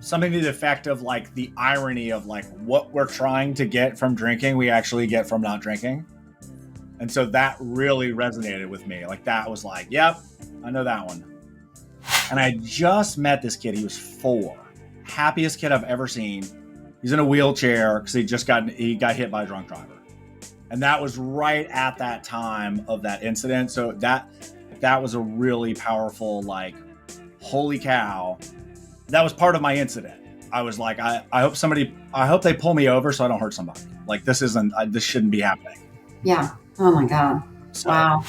something to the effect of like the irony of like what we're trying to get from drinking, we actually get from not drinking. And so that really resonated with me. Like that was like, yep, I know that one. And I just met this kid. He was 4. Happiest kid I've ever seen. He's in a wheelchair because he got hit by a drunk driver. And that was right at that time of that incident. So that was a really powerful, like, holy cow. That was part of my incident. I was like, I hope they pull me over so I don't hurt somebody. Like this shouldn't be happening. Yeah. Oh my God. So. Wow.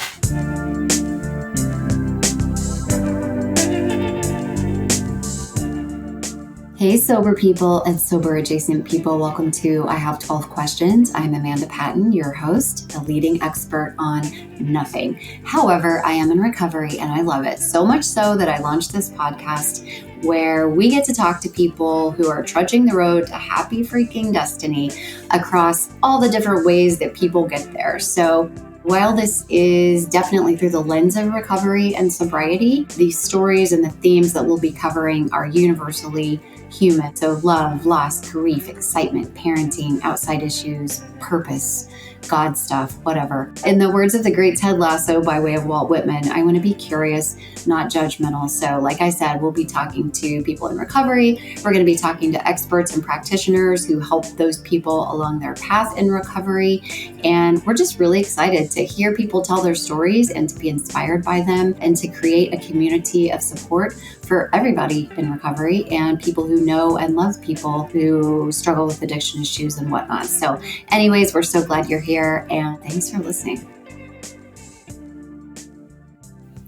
Hey, sober people and sober adjacent people. Welcome to I Have 12 Questions. I'm Amanda Patton, your host, a leading expert on nothing. However, I am in recovery and I love it so much so that I launched this podcast where we get to talk to people who are trudging the road to happy freaking destiny across all the different ways that people get there. So while this is definitely through the lens of recovery and sobriety, the stories and the themes that we'll be covering are universally human. So love, loss, grief, excitement, parenting, outside issues, purpose, God stuff, whatever. In the words of the great Ted Lasso by way of Walt Whitman, I want to be curious, not judgmental. So like I said, we'll be talking to people in recovery. We're going to be talking to experts and practitioners who help those people along their path in recovery. And we're just really excited to hear people tell their stories and to be inspired by them and to create a community of support for everybody in recovery and people who know and love people who struggle with addiction issues and whatnot. So anyways, we're so glad you're here and thanks for listening.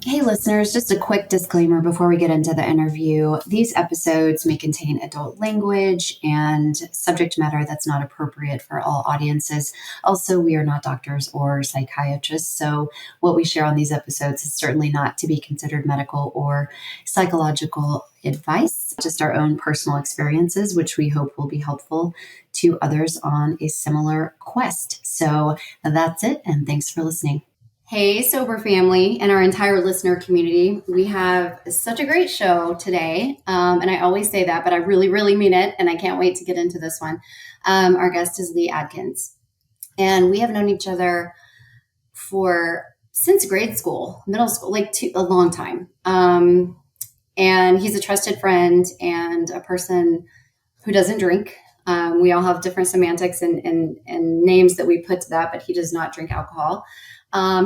Hey listeners, just a quick disclaimer before we get into the interview. These episodes may contain adult language and subject matter that's not appropriate for all audiences. Also, we are not doctors or psychiatrists, so what we share on these episodes is certainly not to be considered medical or psychological advice, just our own personal experiences, which we hope will be helpful to others on a similar quest. So that's it, and thanks for listening. Hey, sober family and our entire listener community. We have such a great show today. And I always say that, but I really, really mean it. And I can't wait to get into this one. Our guest is Lee Adkins. And we have known each other since grade school, middle school, a long time. And he's a trusted friend and a person who doesn't drink. We all have different semantics and names that we put to that, but he does not drink alcohol.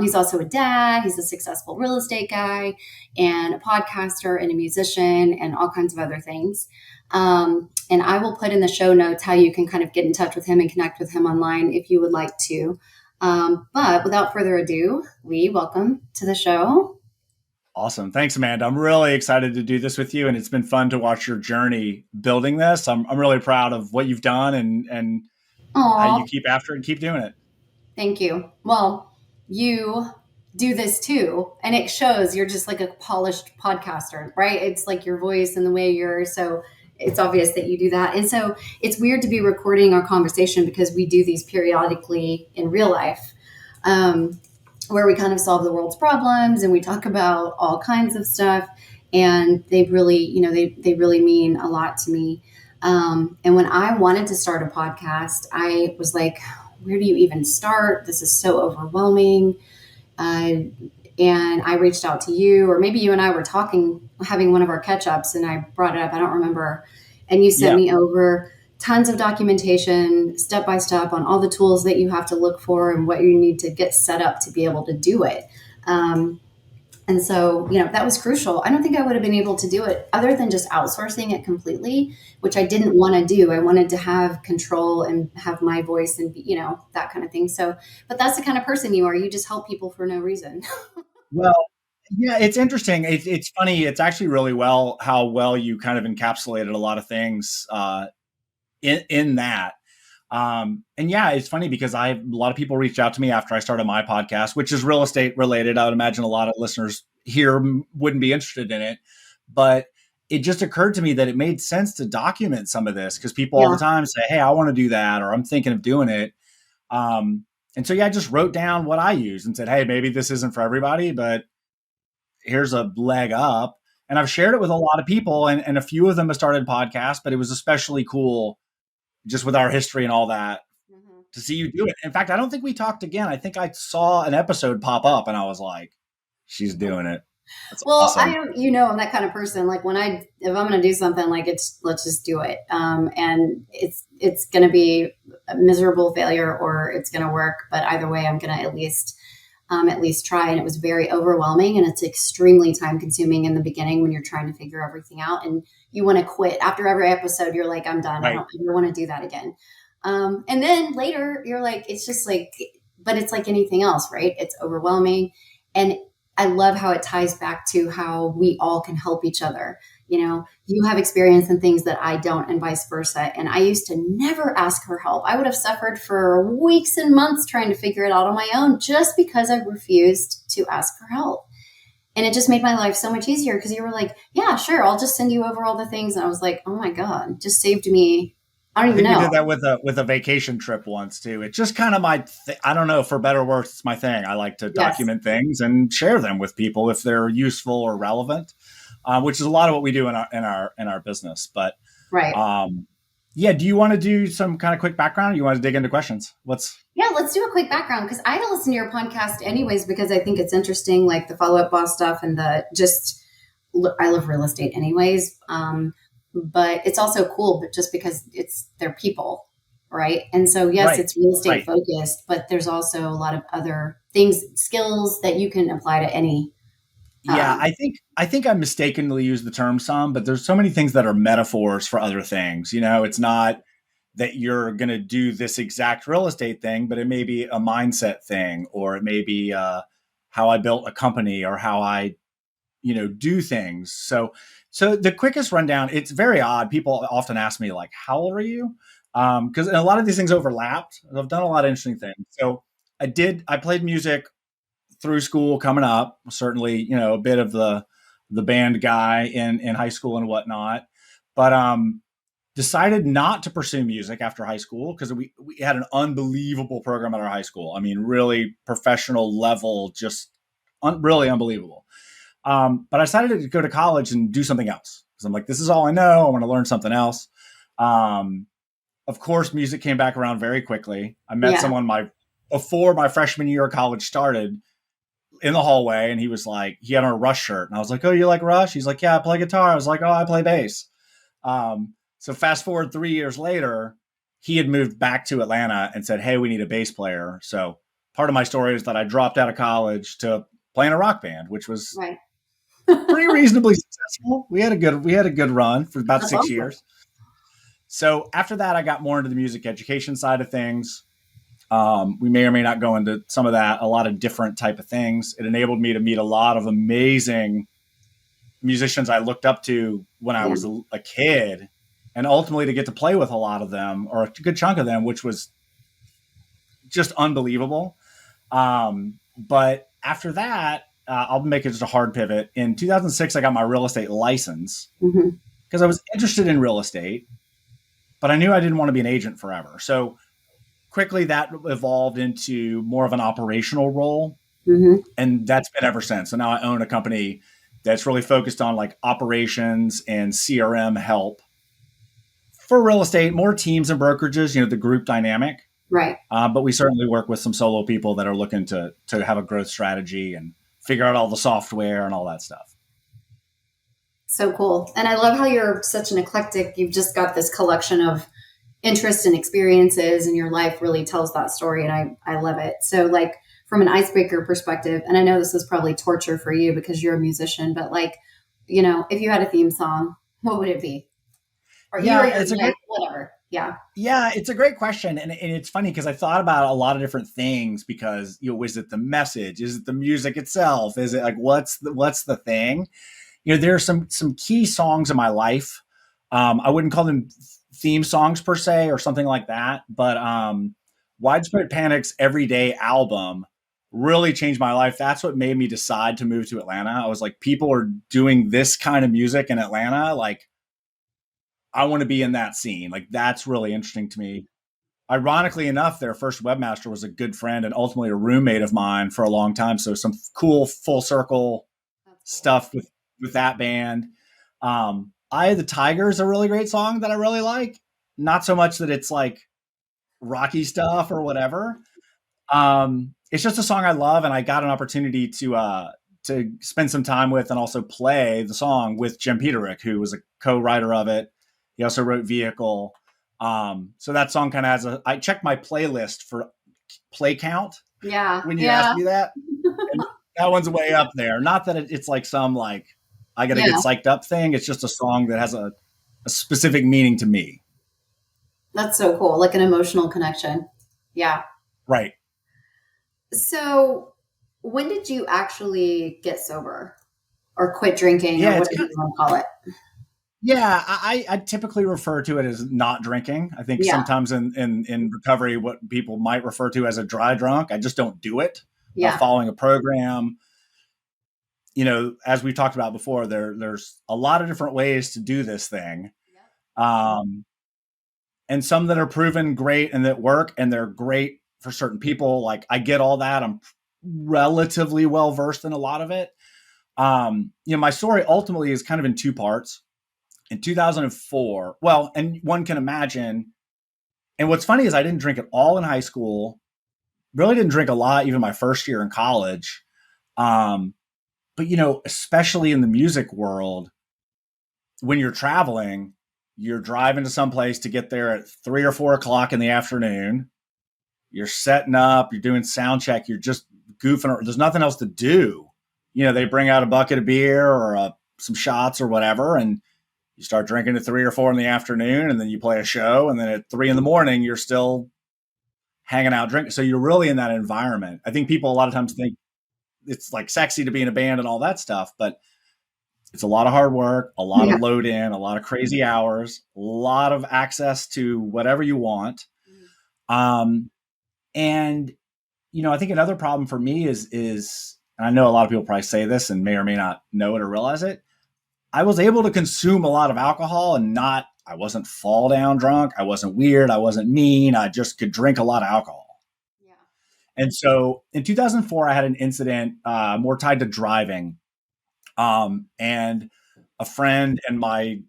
He's also a dad. He's a successful real estate guy and a podcaster and a musician and all kinds of other things. And I will put in the show notes how you can kind of get in touch with him and connect with him online if you would like to. But without further ado, Lee, welcome to the show. Awesome. Thanks, Amanda. I'm really excited to do this with you. And it's been fun to watch your journey building this. I'm really proud of what you've done and how you keep after it and keep doing it. Thank you. Well, you do this too. And it shows you're just like a polished podcaster, right? It's like your voice and the way so it's obvious that you do that. And so it's weird to be recording our conversation because we do these periodically in real life, where we kind of solve the world's problems and we talk about all kinds of stuff. And they really, they really mean a lot to me. And when I wanted to start a podcast, I was like, where do you even start? This is so overwhelming. And I reached out to you, or maybe you and I were talking, having one of our catch-ups, and I brought it up. I don't remember. And you sent me over tons of documentation, step-by-step, on all the tools that you have to look for and what you need to get set up to be able to do it. And so, that was crucial. I don't think I would have been able to do it other than just outsourcing it completely, which I didn't want to do. I wanted to have control and have my voice and, that kind of thing. So, but that's the kind of person you are. You just help people for no reason. Well, yeah, it's interesting. It's funny. It's actually really how well you kind of encapsulated a lot of things in that. And yeah, it's funny because a lot of people reached out to me after I started my podcast, which is real estate related. I would imagine a lot of listeners here wouldn't be interested in it, but it just occurred to me that it made sense to document some of this because people all the time say, hey, I want to do that, or I'm thinking of doing it. And so, I just wrote down what I use and said, hey, maybe this isn't for everybody, but here's a leg up. And I've shared it with a lot of people, and a few of them have started podcasts, but it was especially cool just with our history and all that to see you do it. In fact, I don't think we talked again. I think I saw an episode pop up and I was like, she's doing it. That's Well, awesome. I'm that kind of person. Like if I'm going to do something, like let's just do it. And it's going to be a miserable failure or it's going to work. But either way, I'm going to at least try. And it was very overwhelming and it's extremely time consuming in the beginning when you're trying to figure everything out and you want to quit after every episode. You're like, I'm done. Right. I don't ever want to do that again. And then later you're like, it's just like, but it's like anything else, right? It's overwhelming. And I love how it ties back to how we all can help each other. You know, you have experience in things that I don't and vice versa. And I used to never ask for help. I would have suffered for weeks and months trying to figure it out on my own just because I refused to ask for help. And it just made my life so much easier because you were like, yeah, sure, I'll just send you over all the things. And I was like, oh my God, just saved me. I don't even know. We did that with a vacation trip once too. It's just kind of I don't know, for better or worse, it's my thing. I like to document things and share them with people if they're useful or relevant, which is a lot of what we do in our business. But right. Yeah. Do you want to do some kind of quick background? Or you want to dig into questions? Let's do a quick background because I had to listen to your podcast anyways because I think it's interesting, like the Follow Up Boss stuff and I love real estate anyways. But it's also cool, but just because they're people, right? And so, yes, It's real estate focused, but there's also a lot of other things, skills that you can apply to any. Yeah, I think I mistakenly used the term some, but there's so many things that are metaphors for other things. You know, it's not that you're going to do this exact real estate thing, but it may be a mindset thing, or it may be how I built a company or how I, do things. So the quickest rundown, it's very odd. People often ask me like, how old are you? Because a lot of these things overlapped. I've done a lot of interesting things. So I played music through school coming up, certainly, a bit of the band guy in high school and whatnot, but decided not to pursue music after high school because we had an unbelievable program at our high school. I mean, really professional level, just really unbelievable. But I decided to go to college and do something else because I'm like, this is all I know. I want to learn something else. Of course, music came back around very quickly. I met someone before my freshman year of college started in the hallway, and he was like, he had on a Rush shirt, and I was like, oh, you like Rush? He's like, yeah, I play guitar. I was like, oh, I play bass. So fast forward 3 years later, he had moved back to Atlanta and said, hey, we need a bass player. So part of my story is that I dropped out of college to play in a rock band, which was pretty reasonably successful. We had a good run for about 6 years. So after that, I got more into the music education side of things. We may or may not go into some of that, a lot of different type of things. It enabled me to meet a lot of amazing musicians I looked up to when I was a kid, and ultimately to get to play with a lot of them, or a good chunk of them, which was just unbelievable. But after that, I'll make it just a hard pivot. In 2006, I got my real estate license because I was interested in real estate, but I knew I didn't want to be an agent forever. So quickly that evolved into more of an operational role. And that's been ever since. So now I own a company that's really focused on like operations and CRM help for real estate, more teams and brokerages, the group dynamic. Right. But we certainly work with some solo people that are looking to have a growth strategy and figure out all the software and all that stuff. So cool. And I love how you're such an eclectic, you've just got this collection of interests and experiences, and your life really tells that story. And I love it. So like from an icebreaker perspective, and I know this is probably torture for you because you're a musician, but like, if you had a theme song, what would it be? Or whatever. Yeah. Yeah, it's a great question. And it's funny because I thought about a lot of different things because, is it the message? Is it the music itself? Is it like, what's the thing? There are some key songs in my life. I wouldn't call them theme songs per se or something like that, but Widespread Panic's Everyday album really changed my life. That's what made me decide to move to Atlanta. I was like, people are doing this kind of music in Atlanta. Like, I want to be in that scene. Like, that's really interesting to me. Ironically enough, their first webmaster was a good friend and ultimately a roommate of mine for a long time. So some cool full circle stuff with that band. I the Tiger is a really great song that I really like. Not so much that it's like rocky stuff or whatever. It's just a song I love, and I got an opportunity to spend some time with and also play the song with Jim Peterick, who was a co-writer of it. He also wrote Vehicle. So that song kind of has I checked my playlist for play count. Yeah. When you asked me that, and that one's way up there. Not that it's like some like I got to get psyched up thing. It's just a song that has a specific meaning to me. That's so cool. Like an emotional connection. Yeah. Right. So when did you actually get sober or quit drinking or whatever you want to call it? Yeah, I typically refer to it as not drinking. I think sometimes in recovery, what people might refer to as a dry drunk, I just don't do it. Following a program. You know, as we talked about before, there's a lot of different ways to do this thing. And some that are proven great and that work, and they're great for certain people. Like I get all that. I'm relatively well versed in a lot of it. My story ultimately is kind of in two parts. In 2004, well, and one can imagine. And what's funny is I didn't drink at all in high school. Really didn't drink a lot, even my first year in college. But especially in the music world, when you're traveling, you're driving to some place to get there at 3 or 4 o'clock in the afternoon. You're setting up, you're doing sound check, you're just goofing. There's nothing else to do. They bring out a bucket of beer or some shots or whatever, and you start drinking at 3 or 4 in the afternoon, and then you play a show, and then at 3 in the morning, you're still hanging out drinking. So you're really in that environment. I think people a lot of times think it's like sexy to be in a band and all that stuff, but it's a lot of hard work, a lot of load in, a lot of crazy hours, a lot of access to whatever you want. And I think another problem for me is, and I know a lot of people probably say this and may or may not know it or realize it. I was able to consume a lot of alcohol and I wasn't fall down drunk. I wasn't weird. I wasn't mean. I just could drink a lot of alcohol. Yeah. And so in 2004, I had an incident more tied to driving. And a friend and my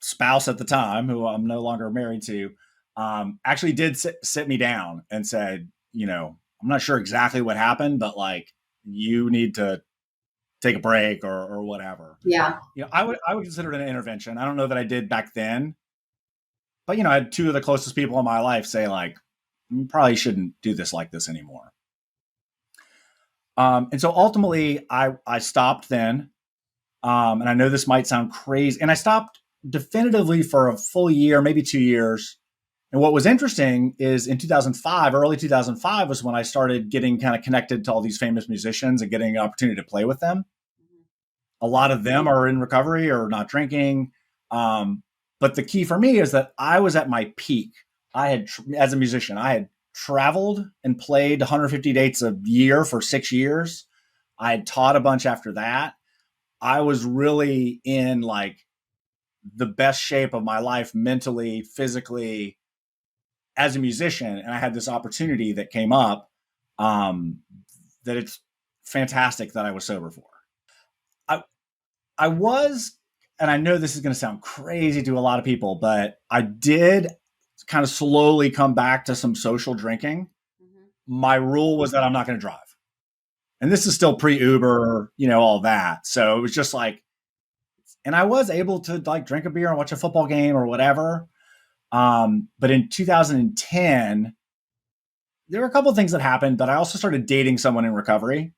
spouse at the time, who I'm no longer married to, actually did sit me down and said, I'm not sure exactly what happened, but like, you need to take a break or whatever. Yeah. I would consider it an intervention. I don't know that I did back then, but I had two of the closest people in my life say like, you probably shouldn't do this like this anymore. And so ultimately I stopped then. And I know this might sound crazy, and I stopped definitively for a full year, maybe 2 years. And what was interesting is in 2005, early 2005 was when I started getting kind of connected to all these famous musicians and getting an opportunity to play with them. A lot of them are in recovery or not drinking. But the key for me is that I was at my peak. As a musician, I had traveled and played 150 dates a year for 6 years. I had taught a bunch after that. I was really in like the best shape of my life, mentally, physically, as a musician. And I had this opportunity that came up that it's fantastic that I was sober for. I was, and I know this is going to sound crazy to a lot of people, but I did kind of slowly come back to some social drinking. Mm-hmm. My rule was that I'm not going to drive. And this is still pre-Uber, all that. So it was just like, and I was able to like drink a beer and watch a football game or whatever. But in 2010, there were a couple of things that happened, but I also started dating someone in recovery.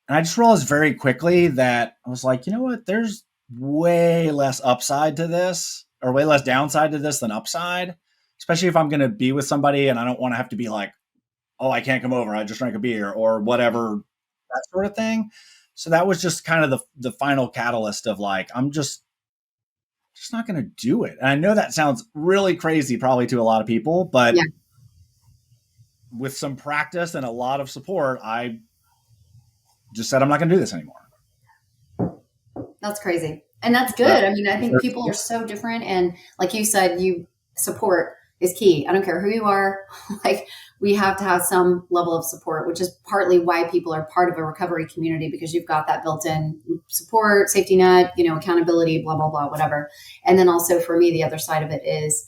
And I just realized very quickly that I was like, you know what? There's way less upside to this, or way less downside to this than upside, especially if I'm going to be with somebody and I don't want to have to be like, oh, I can't come over. I just drank a beer or whatever, that sort of thing. So that was just kind of the final catalyst of like, I'm just not going to do it. And I know that sounds really crazy probably to a lot of people, but with some practice and a lot of support, I just said, I'm not going to do this anymore. That's crazy. And that's good. I mean, I think people are so different. And like you said, you support is key. I don't care who you are. Like, we have to have some level of support, which is partly why people are part of a recovery community, because you've got that built-in support, safety net, accountability, blah, blah, blah, whatever. And then also for me, the other side of it is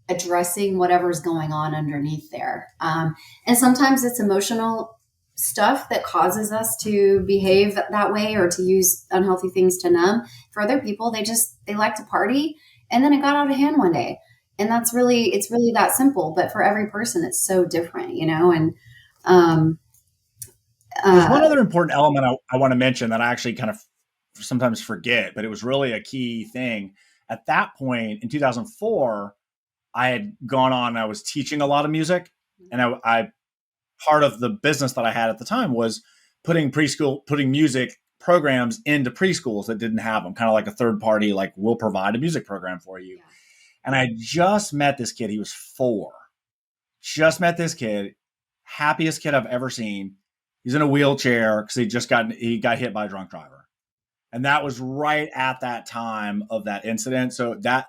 addressing whatever's going on underneath there. And sometimes it's emotional stuff that causes us to behave that way or to use unhealthy things to numb. For other people, they like to party, and then it got out of hand one day. And it's really that simple. But for every person, it's so different, and there's one other important element I want to mention that I actually kind of sometimes forget, but it was really a key thing. At that point in 2004, I had gone on, I was teaching a lot of music, and I part of the business that I had at the time was putting music programs into preschools that didn't have them, kind of like a third party, like, we'll provide a music program for you. Yeah. And I just met this kid. He was 4. Just met this kid, happiest kid I've ever seen. He's in a wheelchair because he got hit by a drunk driver. And that was right at that time of that incident. So that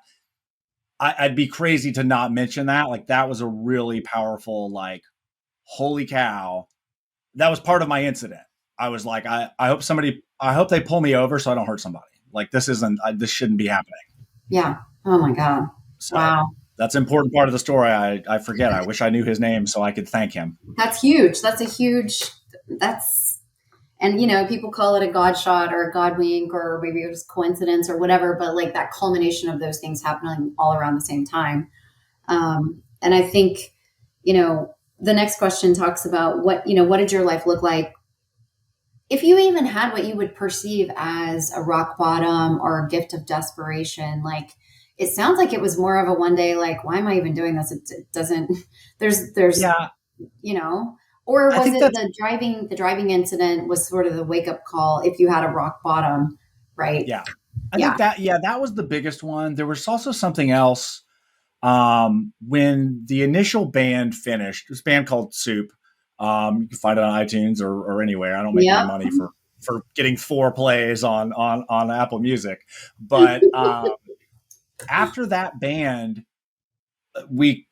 I'd be crazy to not mention that. Like, that was a really powerful, like, holy cow. That was part of my incident. I was like, I hope they pull me over so I don't hurt somebody. Like, this shouldn't be happening. Yeah. Oh my God. So wow. That's an important part of the story. I forget. I wish I knew his name so I could thank him. That's huge. And people call it a God shot or a God wink, or maybe it was coincidence or whatever, but like that culmination of those things happening all around the same time. And I think, the next question talks about what did your life look like if you even had what you would perceive as a rock bottom or a gift of desperation? Like, it sounds like it was more of a one day, like, why am I even doing this? It doesn't, there's, yeah. Or was it the driving incident was sort of the wake up call if you had a rock bottom, right? Yeah. I think that was the biggest one. There was also something else. When the initial band finished, this band called Soup, you can find it on iTunes or anywhere. I don't make any money for getting 4 plays on Apple Music. But after that band, we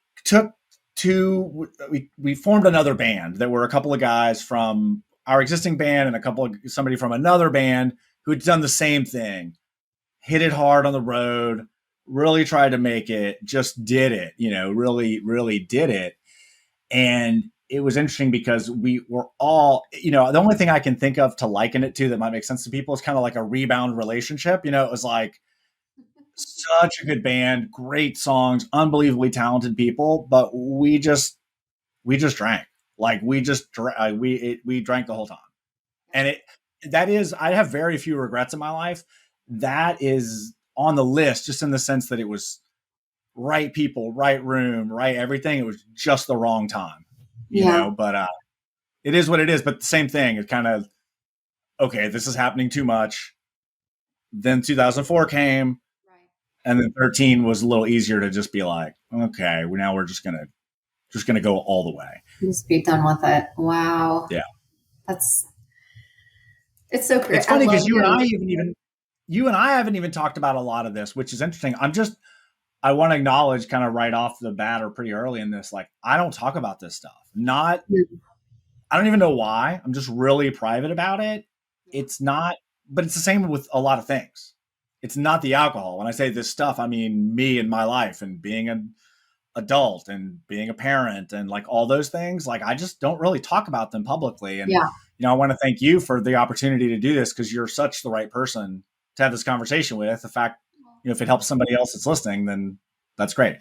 formed another band that were a couple of guys from our existing band and somebody from another band who had done the same thing, hit it hard on the road, really tried to make it, just did it, really, really did it. And it was interesting because we were all, the only thing I can think of to liken it to that might make sense to people is kind of like a rebound relationship. It was like such a good band, great songs, unbelievably talented people, but we just drank. Like, we drank the whole time. And I have very few regrets in my life. That is on the list, just in the sense that it was right people, right room, right everything. It was just the wrong time, you know, but it is what it is. But the same thing, it's kind of, okay, this is happening too much. Then 2004 came, and then 13 was a little easier to just be like, okay, now we're just gonna go all the way. Just be done with it. Wow. Yeah. It's so great. It's funny because you and I haven't even talked about a lot of this, which is interesting. I want to acknowledge kind of right off the bat or pretty early in this, like, I don't talk about this stuff. I don't even know why. I'm just really private about it. It's not, but it's the same with a lot of things. It's not the alcohol. When I say this stuff, I mean me and my life and being an adult and being a parent and like all those things. Like, I just don't really talk about them publicly. And, I want to thank you for the opportunity to do this, because you're such the right person to have this conversation with. The fact, if it helps somebody else that's listening, then that's great.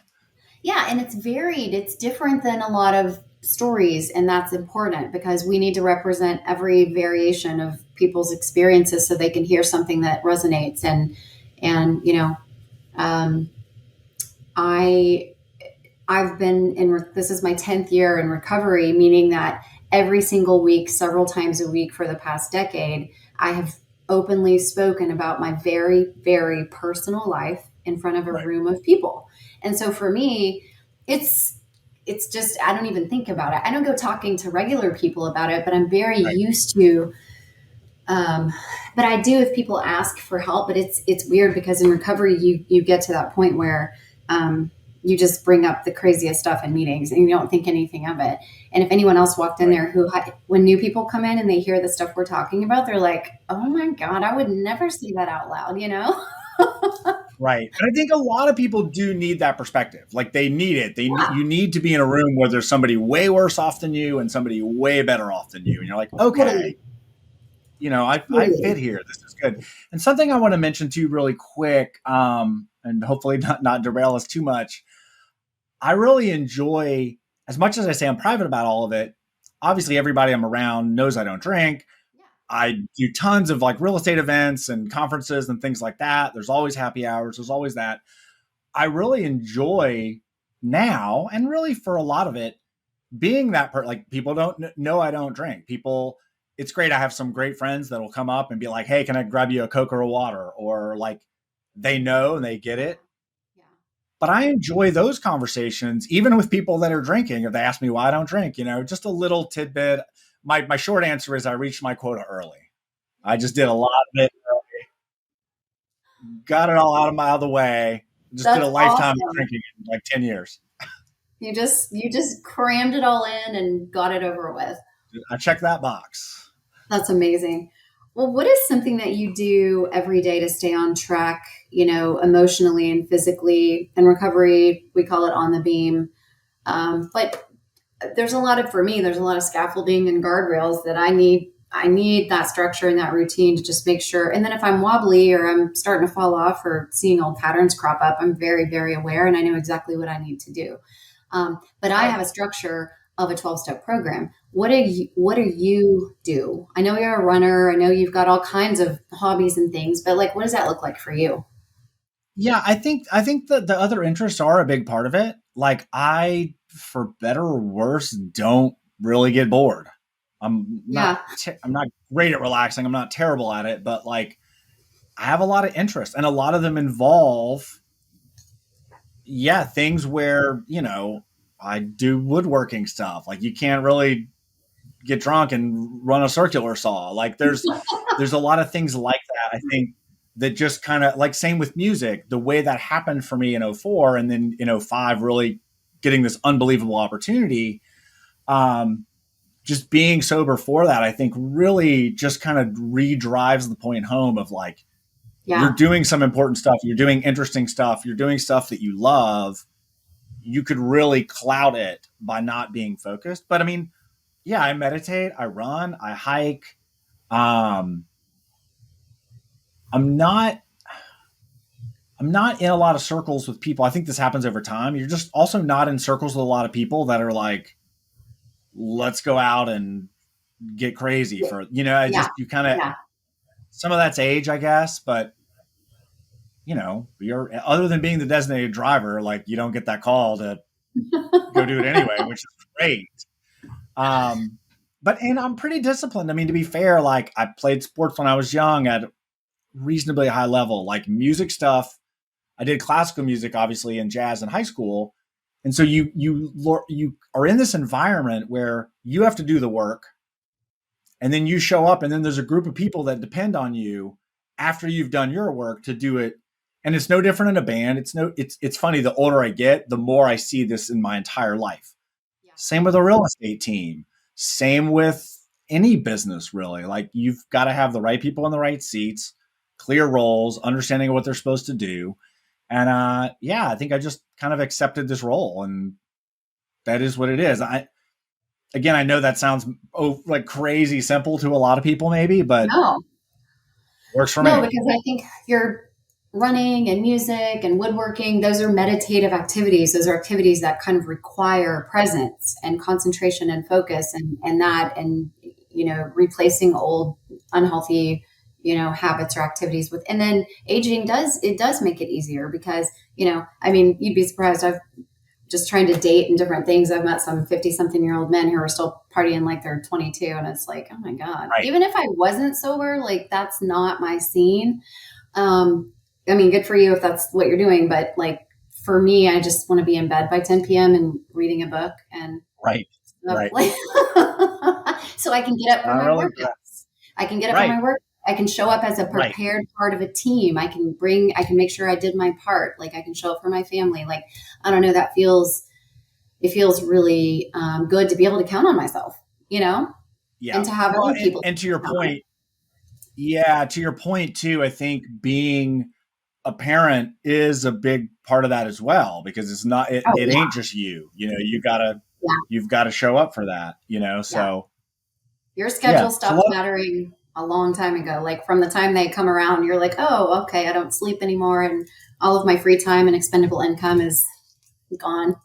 Yeah. And it's varied. It's different than a lot of stories. And that's important, because we need to represent every variation of people's experiences so they can hear something that resonates. I've been this is my 10th year in recovery, meaning that every single week, several times a week for the past decade, I have openly spoken about my very, very personal life in front of a room of people. And so for me, it's just, I don't even think about it. I don't go talking to regular people about it, but I'm very used to, but I do if people ask for help. But it's weird, because in recovery, you get to that point where you just bring up the craziest stuff in meetings and you don't think anything of it. And if anyone else walked in Right. there when new people come in and they hear the stuff we're talking about, they're like, oh my God, I would never say that out loud, you know? Right. And I think a lot of people do need that perspective. Like they need it. Yeah, You need to be in a room where there's somebody way worse off than you and somebody way better off than you. And you're like, okay, totally. I fit Totally. here. This is good. And something I want to mention too really quick, and hopefully not derail us too much. I really enjoy, as much as I say I'm private about all of it, obviously everybody I'm around knows I don't drink. I do tons of like real estate events and conferences and things like that. There's always happy hours. There's always that. I really enjoy now, and really for a lot of it, being that like people don't know I don't drink. People, it's great. I have some great friends that will come up and be like, "Hey, can I grab you a Coke or a water?" Or like they know and they get it. Yeah. But I enjoy those conversations, even with people that are drinking. If they ask me why I don't drink, just a little tidbit. My short answer is I reached my quota early. I just did a lot of it, got it all out of the way. Just did a That's lifetime of awesome. drinking in like 10 years. You just crammed it all in and got it over with. I checked that box. That's amazing. Well, what is something that you do every day to stay on track, emotionally and physically? In recovery, we call it on the beam. But for me, there's a lot of scaffolding and guardrails that I need that structure and that routine to just make sure. And then if I'm wobbly or I'm starting to fall off or seeing old patterns crop up, I'm very, very aware and I know exactly what I need to do. But I Right. have a structure of a 12-step program. What do you do? I know you're a runner. I know you've got all kinds of hobbies and things, but like, what does that look like for you? Yeah, I think that the other interests are a big part of it. Like I, for better or worse, don't really get bored. Yeah. I'm not great at relaxing. I'm not terrible at it, but like I have a lot of interest, and a lot of them involve, yeah, things where, I do woodworking stuff. Like you can't really get drunk and run a circular saw. Like there's a lot of things like that, I think, that just kind of like, same with music, the way that happened for me in '04 and then in '05 really getting this unbelievable opportunity. Um, just being sober for that, I think really just kind of redrives the point home of like, you're Yeah. doing some important stuff, you're doing interesting stuff, you're doing stuff that you love. You could really cloud it by not being focused. But I mean, yeah, I meditate, I run, I hike. Um, I'm not I'm not in a lot of circles with people. I think this happens over time. You're just also not in circles with a lot of people that are like, let's go out and get crazy Yeah. for, I Yeah. just, you kind of, Yeah. some of that's age, I guess, but you're, other than being the designated driver, like you don't get that call to go do it anyway, which is great. Um, and I'm pretty disciplined. I mean, to be fair, like I played sports when I was young at reasonably high level, like music stuff. I did classical music, obviously, and jazz in high school. And so you are in this environment where you have to do the work, and then you show up, and then there's a group of people that depend on you after you've done your work to do it. And it's no different in a band. It's funny. The older I get, the more I see this in my entire life. Yeah. Same with a real estate team. Same with any business, really. Like you've got to have the right people in the right seats, clear roles, understanding of what they're supposed to do. And yeah, I think I just kind of accepted this role, and that is what it is. I know that sounds like crazy simple to a lot of people, maybe, but No, works for no, me. because I think you're running and music and woodworking, those are meditative activities. Those are activities that kind of require presence and concentration and focus and replacing old unhealthy, habits or activities with, and then aging does make it easier because, I mean, you'd be surprised. I've just trying to date and different things. I've met some 50 something year old men who are still partying like they're 22. And it's like, oh my God, Right. even if I wasn't sober, like that's not my scene. I mean, good for you if that's what you're doing. But like for me, I just want to be in bed by 10 p.m. and reading a book and Right. stuff Right. like so I can get up for I my relate to that. workouts. I can get up for Right. my work. I can show up as a Right. prepared part of a team. I can make sure I did my part. Like I can show up for my family. Like, I don't know, it feels really good to be able to count on myself, Yeah. and to have Well, other people and to your count on. point, yeah, to your point too, I think being a parent is a big part of that as well, because Oh it yeah, ain't just yeah, you've got to show up for that, yeah. so Your yeah. schedule So stopped mattering a long time ago. Like from the time they come around, you're like, oh, okay, I don't sleep anymore, and all of my free time and expendable income is gone.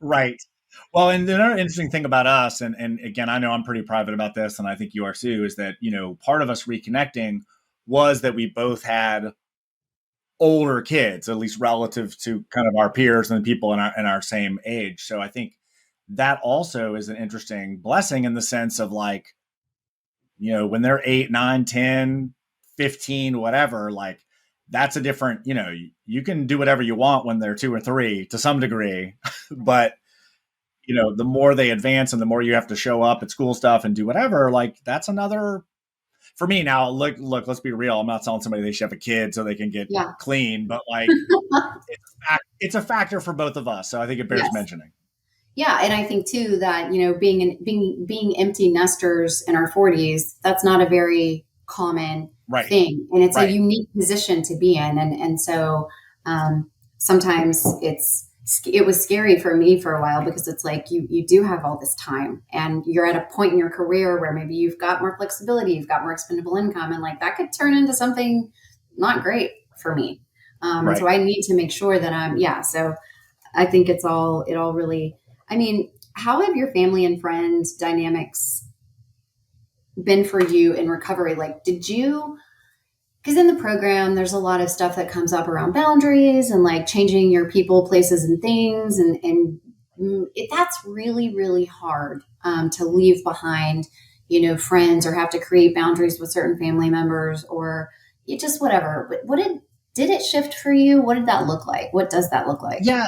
right. Well, and another interesting thing about us, and again, I know I'm pretty private about this, and I think you are too, is that, part of us reconnecting was that we both had older kids, at least relative to kind of our peers and the people in our same age. So I think that also is an interesting blessing in the sense of like, when they're 8, 9, 10, 15, whatever, like that's a different, you can do whatever you want when they're 2 or 3 to some degree, but the more they advance and the more you have to show up at school stuff and do whatever, like that's another for me now. Look, let's be real. I'm not telling somebody they should have a kid so they can get Yeah. clean, but like it's a factor for both of us. So I think it bears Yes. mentioning. Yeah, and I think too that being empty nesters in our 40s, that's not a very common Right. thing, and it's a Right. unique position to be in, and so sometimes it was scary for me for a while, because it's like you do have all this time, and you're at a point in your career where maybe you've got more flexibility, you've got more expendable income, and like that could turn into something not great for me. And so Right. I need to make sure that so I think it all really, I mean, how have your family and friends dynamics been for you in recovery? Like, did you, because in the program, there's a lot of stuff that comes up around boundaries and like changing your people, places, and things. That's really, really hard to leave behind, friends, or have to create boundaries with certain family members, or you just whatever. But did it shift for you? What did that look like? What does that look like? Yeah,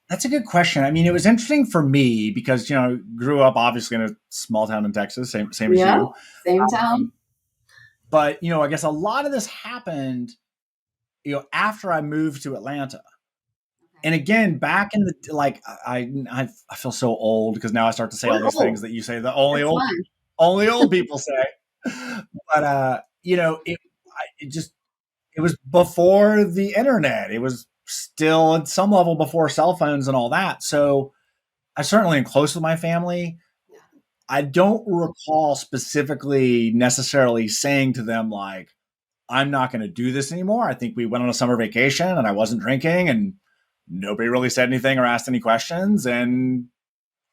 that's a good question. I mean, it was interesting for me because grew up obviously in a small town in Texas, same as Yeah, you. same town. Um, but I guess a lot of this happened after I moved to Atlanta. And again, back in the like, I feel so old because now I start to say all We're these things old. that you say the only It's old fun. only old people say. But it was before the internet. It was still at some level before cell phones and all that. So I certainly am close with my family. Yeah. I don't recall specifically necessarily saying to them like, I'm not going to do this anymore. I think we went on a summer vacation and I wasn't drinking and nobody really said anything or asked any questions. And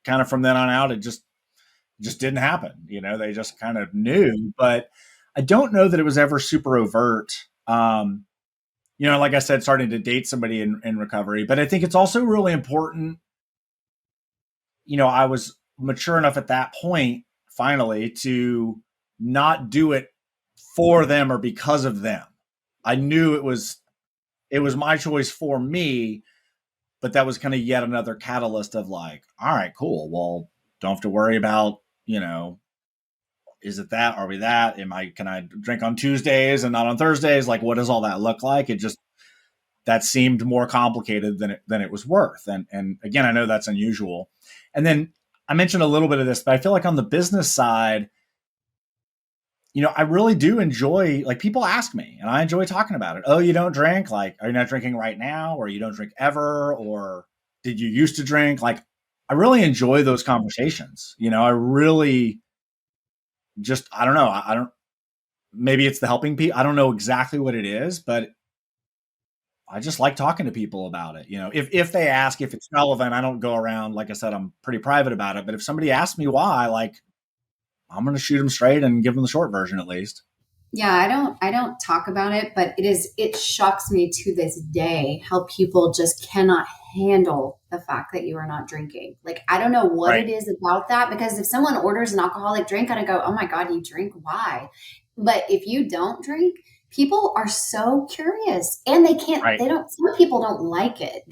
kind of from then on out, it just didn't happen. They just kind of knew, but I don't know that it was ever super overt. Like I said, starting to date somebody in recovery, but I think it's also really important. I was mature enough at that point finally to not do it for them or because of them. I knew it was my choice for me, but that was kind of yet another catalyst of like, all right, cool. Well, don't have to worry about, is it that? Are we that? Can I drink on Tuesdays and not on Thursdays? Like, what does all that look like? That seemed more complicated than it was worth. And again, I know that's unusual. And then I mentioned a little bit of this, but I feel like on the business side, I really do enjoy, like, people ask me and I enjoy talking about it. Oh, you don't drink? Like, are you not drinking right now? Or you don't drink ever? Or did you used to drink? Like, I really enjoy those conversations. I really I don't know. I don't, maybe it's the helping people. I don't know exactly what it is, but I just like talking to people about it. If they ask if it's relevant, I don't go around, like I said, I'm pretty private about it. But if somebody asks me why, like, I'm going to shoot them straight and give them the short version at least. Yeah, I don't talk about it, but it shocks me to this day how people just cannot handle the fact that you are not drinking. Like, I don't know what Right. it is about that, because if someone orders an alcoholic drink and I go, "Oh my God, you drink? Why?" But if you don't drink, people are so curious, and Right. some people don't like it.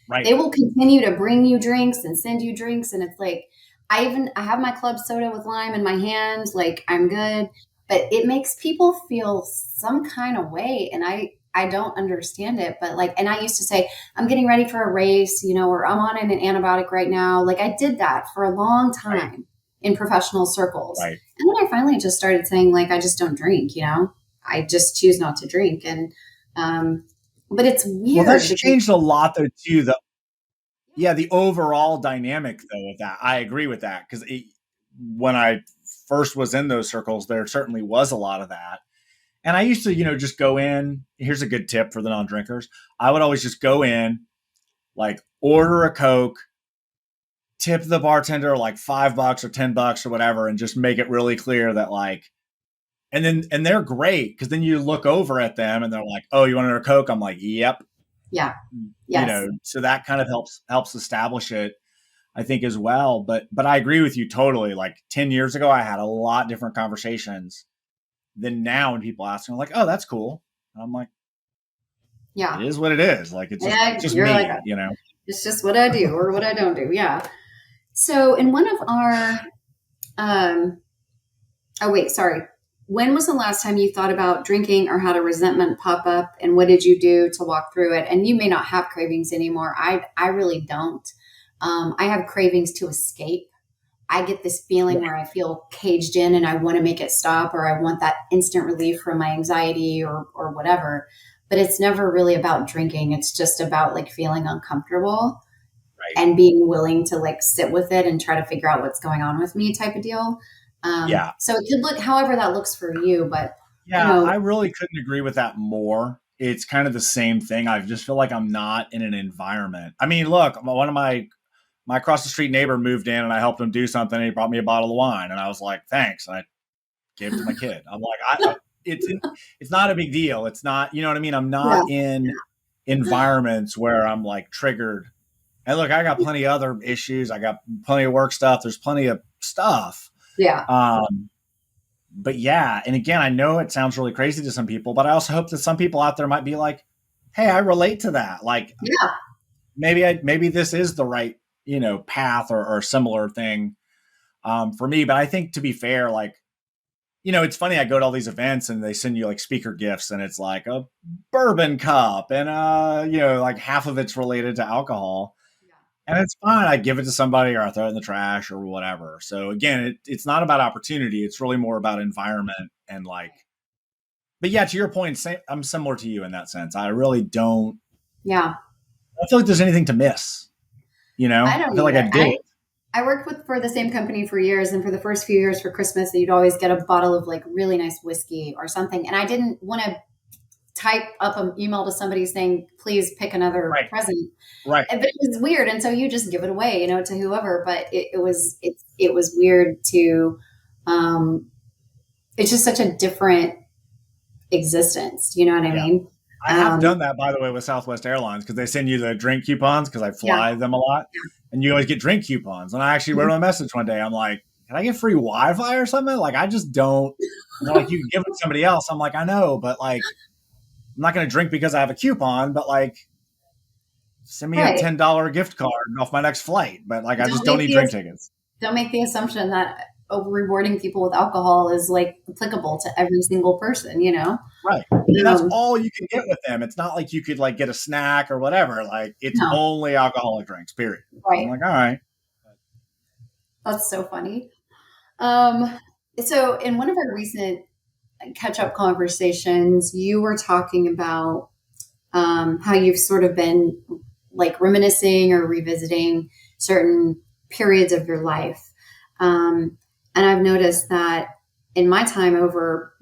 Right. They will continue to bring you drinks and send you drinks, and it's like I have my club soda with lime in my hand, like I'm good. but it makes people feel some kind of way. And I don't understand it, but like, and I used to say, I'm getting ready for a race, or I'm on an antibiotic right now. Like I did that for a long Right. time in professional circles. Right. And then I finally just started saying, like, I just don't drink, I just choose not to drink. And, but it's weird. Well, that's changed a lot though too. The overall dynamic though of that, I agree with that. Cause when I first was in those circles, there certainly was a lot of that. And I used to, just go in. Here's a good tip for the non-drinkers. I would always just go in, like order a Coke, tip the bartender like $5 or $10 or whatever, and just make it really clear that like, and they're great because then you look over at them and they're like, "Oh, you want another Coke?" I'm like, "Yep." Yeah. Yes. So that kind of helps establish it, I think, as well. But I agree with you totally. Like 10 years ago, I had a lot different conversations than now when people ask me, I'm like, "Oh, that's cool." And I'm like, yeah, it is what it is. Like it's just me, like it's just what I do or what I don't do. Yeah. So in one of our, oh wait, sorry. When was the last time you thought about drinking or had a resentment pop up, and what did you do to walk through it? And you may not have cravings anymore. I really don't. I have cravings to escape. I get this feeling where I feel caged in and I want to make it stop, or I want that instant relief from my anxiety or whatever. But it's never really about drinking. It's just about like feeling uncomfortable and being willing to like sit with it and try to figure out what's going on with me type of deal. So it could look however that looks for you, but I really couldn't agree with that more. It's kind of the same thing. I just feel like I'm not in an environment. I mean, look, one of my across the street neighbor moved in and I helped him do something. And he brought me a bottle of wine and I was like, thanks. And I gave it to my kid. I'm like, it's not a big deal. It's not, you know what I mean? I'm not in environments where I'm like triggered. And look, I got plenty of other issues. I got plenty of work stuff. There's plenty of stuff. Yeah. But yeah. And again, I know it sounds really crazy to some people, but I also hope that some people out there might be like, hey, I relate to that. Like, maybe this is the right, path or similar thing for me. But I think, to be fair, like, it's funny. I go to all these events and they send you like speaker gifts and it's like a bourbon cup and, like half of it's related to alcohol. And it's fine. I give it to somebody or I throw it in the trash or whatever. So again, it's not about opportunity. It's really more about environment and like, but yeah, to your point, I'm similar to you in that sense. I really don't. Yeah. I don't feel like there's anything to miss. I feel like I did. I worked for the same company for years. And for the first few years for Christmas, you'd always get a bottle of like really nice whiskey or something. And I didn't want to type up an email to somebody saying, please pick another present. Right. But it was weird. And so you just give it away, to whoever, but it was weird to, it's just such a different existence. You know what I mean? I have done that, by the way, with Southwest Airlines because they send you the drink coupons because I fly them a lot and you always get drink coupons. And I actually wrote a message one day. I'm like, can I get free Wi-Fi or something? Like, I just don't, like you can give it to somebody else. I'm like, I know, but like, I'm not going to drink because I have a coupon, but like, send me a $10 gift card off my next flight. But like, I just don't need drink tickets. Don't make the assumption that rewarding people with alcohol is like applicable to every single person, Right. And that's all you can get with them. It's not like you could like get a snack or whatever. Like it's only alcoholic drinks, period. Right. I'm like, all right. That's so funny. So in one of our recent catch-up conversations, you were talking about how you've sort of been like reminiscing or revisiting certain periods of your life. And I've noticed that in my time over,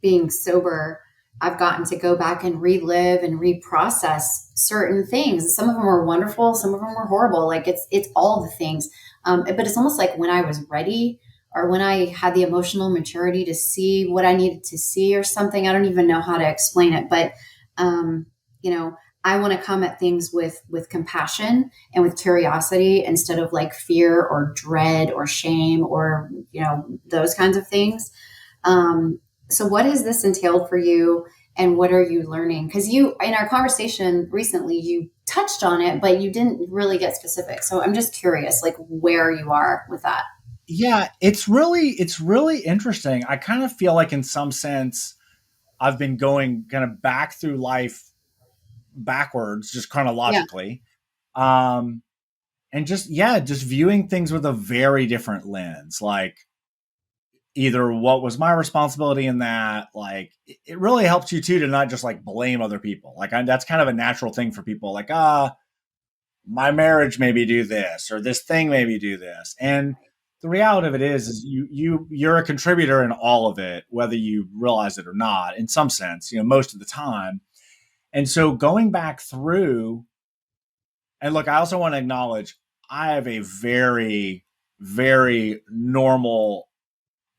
being sober, I've gotten to go back and relive and reprocess certain things. Some of them were wonderful. Some of them were horrible. Like it's all the things. But it's almost like when I was ready or when I had the emotional maturity to see what I needed to see or something. I don't even know how to explain it, but, I want to come at things with compassion and with curiosity instead of like fear or dread or shame or, those kinds of things. So what has this entailed for you and what are you learning? Because in our conversation recently, you touched on it, but you didn't really get specific. So I'm just curious, like where you are with that. Yeah, it's really interesting. I kind of feel like in some sense I've been going kind of back through life backwards, just Yeah. chronologically. Um, and just viewing things with a very different lens. Like either what was my responsibility in that, like it really helps you too to not just like blame other people. Like that's kind of a natural thing for people. Like my marriage maybe do this or this thing maybe do this, and the reality of it is you're a contributor in all of it, whether you realize it or not. In some sense, most of the time. And so going back through, and look, I also want to acknowledge I have a very, very normal,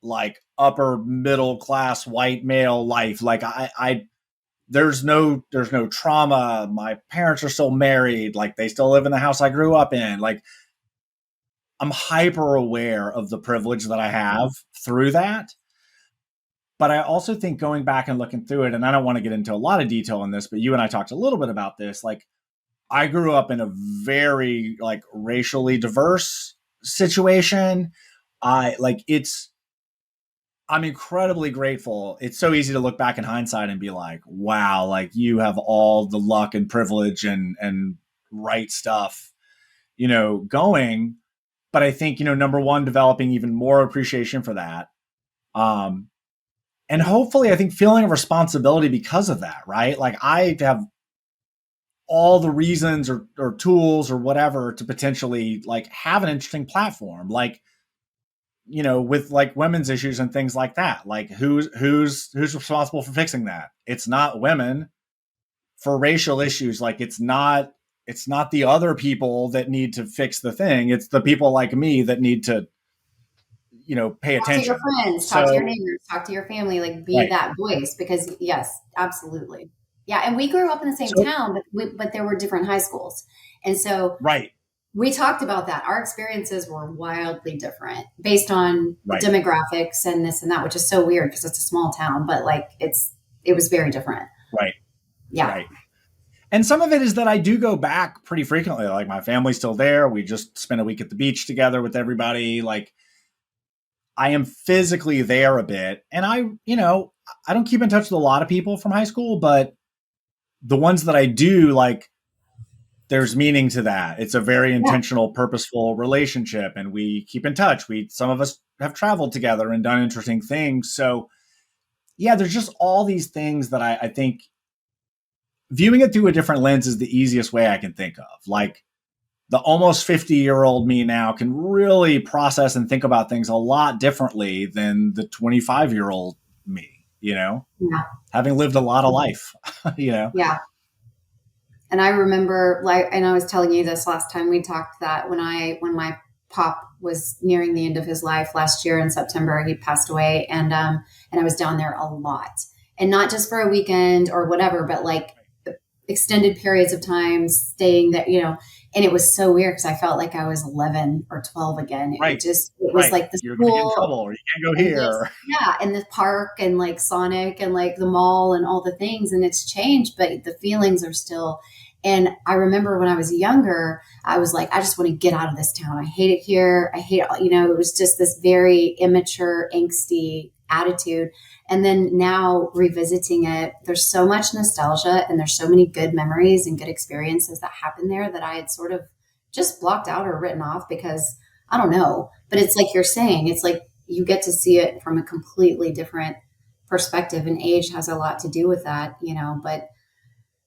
like upper middle class white male life. Like I there's no trauma. My parents are still married. Like they still live in the house I grew up in. Like I'm hyper aware of the privilege that I have through that. But I also think going back and looking through it, and I don't want to get into a lot of detail on this, but you and I talked a little bit about this. Like I grew up in a very like racially diverse situation. I like it's I'm incredibly grateful. It's so easy to look back in hindsight and be like, wow, like you have all the luck and privilege and right stuff, going. But I think, number one, developing even more appreciation for that. Um, and hopefully I think feeling a responsibility because of that, right? Like I have all the reasons or tools or whatever to potentially like have an interesting platform. Like, with like women's issues and things like that. Like who's responsible for fixing that? It's not women. For racial issues. Like it's not the other people that need to fix the thing. It's the people like me that need to, pay Talk to your attention. friends, talk to your So neighbors, talk to your family, like be right. that voice because yes, absolutely. Yeah, and we grew up in the same So town, but there were different high schools. And so right, we talked about that. Our experiences were wildly different based on the right, demographics and this and that, which is so weird because it's a small town, but like it was very different. right, Yeah. right. And some of it is that I do go back pretty frequently. Like my family's still there. We just spent a week at the beach together with everybody. Like I am physically there a bit. And I don't keep in touch with a lot of people from high school, but the ones that I do, like, there's meaning to that. It's a very Yeah. intentional, purposeful relationship, and we keep in touch. Some of us have traveled together and done interesting things. So yeah, there's just all these things that I think viewing it through a different lens is the easiest way I can think of. Like the almost 50-year-old me now can really process and think about things a lot differently than the 25-year-old me, Yeah. having lived a lot of life, you know? Yeah. And I remember, like, and I was telling you this last time we talked, that when my pop was nearing the end of his life last year in September, he passed away, and I was down there a lot, and not just for a weekend or whatever, but like extended periods of time staying there, and it was so weird because I felt like I was 11 or 12 again. Right. It was Right. like the You're going to get in school trouble or you can't go and just, here. yeah, and the park and like Sonic and like the mall and all the things, and it's changed, but the feelings are still. And I remember when I was younger, I was like, I just want to get out of this town. I hate it here. I hate, it was just this very immature, angsty attitude. And then now revisiting it, there's so much nostalgia and there's so many good memories and good experiences that happened there that I had sort of just blocked out or written off because I don't know. But it's like you're saying, it's like you get to see it from a completely different perspective, and age has a lot to do with that, but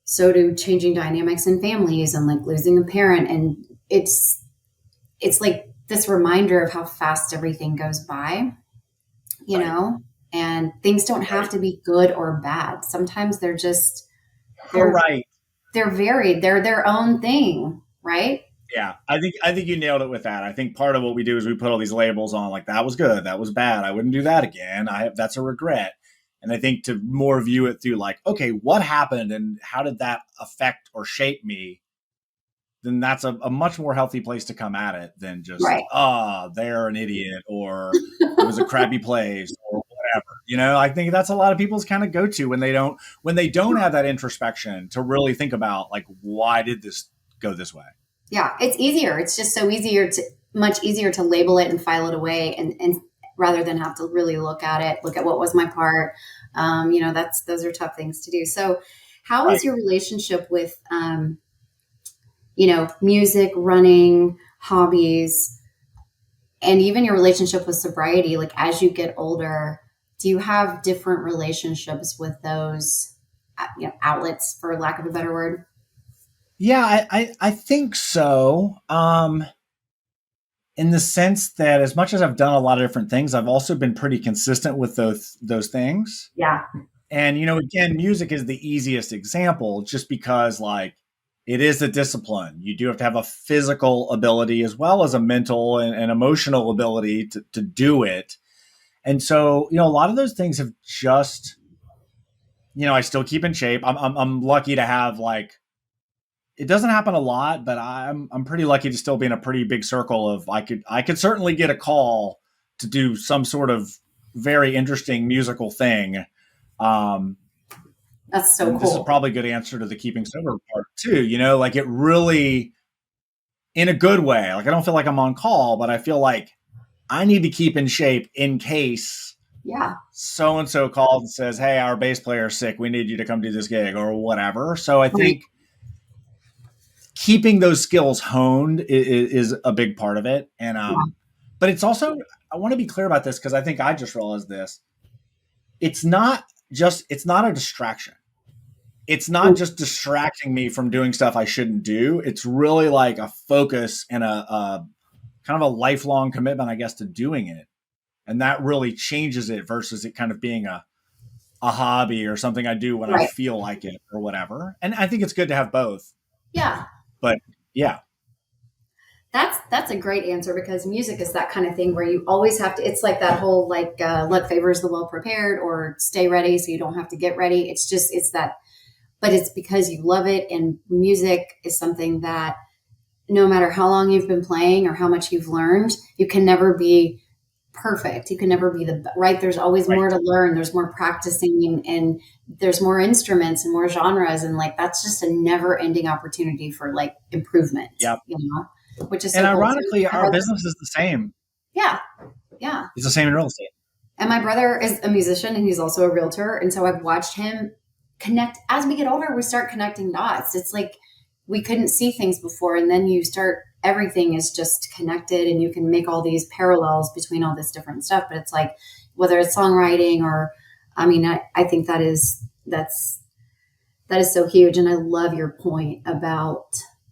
so do changing dynamics in families and like losing a parent. And it's like this reminder of how fast everything goes by, you Right. know, and things don't have Right. to be good or bad. Sometimes they're Right. they're varied. They're their own thing, right? Yeah. I think you nailed it with that. I think part of what we do is we put all these labels on, like that was good, that was bad. I wouldn't do that again. That's a regret. And I think to more view it through like, okay, what happened and how did that affect or shape me? Then that's a much more healthy place to come at it than just, Right. they're an idiot or it was a crappy place or whatever. I think that's a lot of people's kind of go to when they don't have that introspection to really think about like, why did this go this way? Yeah, it's easier. It's just so much easier to label it and file it away, and rather than have to really look at it, look at what was my part. Those are tough things to do. So, how Right. is your relationship with, music, running, hobbies, and even your relationship with sobriety? Like as you get older, do you have different relationships with those, outlets, for lack of a better word? Yeah, I think so. In the sense that as much as I've done a lot of different things, I've also been pretty consistent with those things. Yeah. And again, music is the easiest example, just because like it is a discipline. You do have to have a physical ability as well as a mental and emotional ability to do it. And so, a lot of those things have just, I still keep in shape. I'm lucky to have like, it doesn't happen a lot, but I'm pretty lucky to still be in a pretty big circle of I could certainly get a call to do some sort of very interesting musical thing. Um, That's so and this is cool. probably a good answer to the keeping sober part too. Like it really, in a good way. Like I don't feel like I'm on call, but I feel like I need to keep in shape in case Yeah. so and so calls and says, "Hey, our bass player is sick. We need you to come do this gig," or whatever. So I Right. think keeping those skills honed is a big part of it. And Yeah. but it's also, I want to be clear about this because I think I just realized this. It's not a distraction. It's not just distracting me from doing stuff I shouldn't do. It's really like a focus and a kind of a lifelong commitment, I guess, to doing it. And that really changes it versus it kind of being a hobby or something I do when I Right. feel like it or whatever. And I think it's good to have both. Yeah. But yeah. That's a great answer, because music is that kind of thing where you always have to. It's like that whole like luck favors the well prepared, or stay ready so you don't have to get ready. It's that, but it's because you love it, and music is something that no matter how long you've been playing or how much you've learned, you can never be perfect. You can never be the right. There's always Right. more to learn. There's more practicing, and there's more instruments and more genres, and like that's just a never ending opportunity for like improvement. Yep. Which is And so cool. So ironically, my our brother, business is the same. yeah, yeah. It's the same in real estate. And my brother is a musician and he's also a realtor, and so I've watched him connect. As we get older, we start connecting dots. It's like we couldn't see things before, and then you start, everything is just connected, and you can make all these parallels between all this different stuff. But it's like, whether it's songwriting or, I mean, I think that is so huge. And I love your point about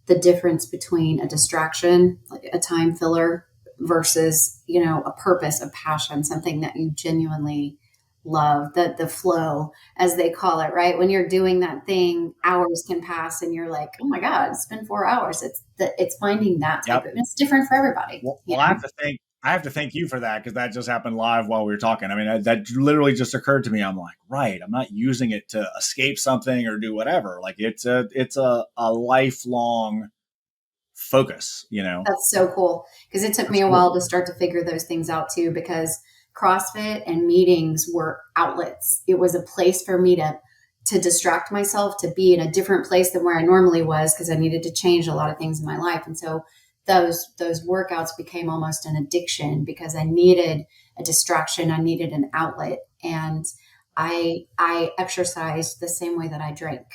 the difference between a distraction, like a time filler, versus, a purpose, a passion, something that you genuinely love, the flow, as they call it, right? When you're doing that thing, hours can pass and you're like, oh my God, it's been 4 hours. It's finding that type Yep. of, and it's different for everybody. Well, I have to thank you for that, because that just happened live while we were talking. I mean, that literally just occurred to me. I'm like, right, I'm not using it to escape something or do whatever. Like it's a lifelong focus. That's so cool, because it took me That's a cool. while to start to figure those things out too, because CrossFit and meetings were outlets. It was a place for me to distract myself, to be in a different place than where I normally was, because I needed to change a lot of things in my life. And so those workouts became almost an addiction, because I needed a distraction, I needed an outlet. And I exercised the same way that I drank,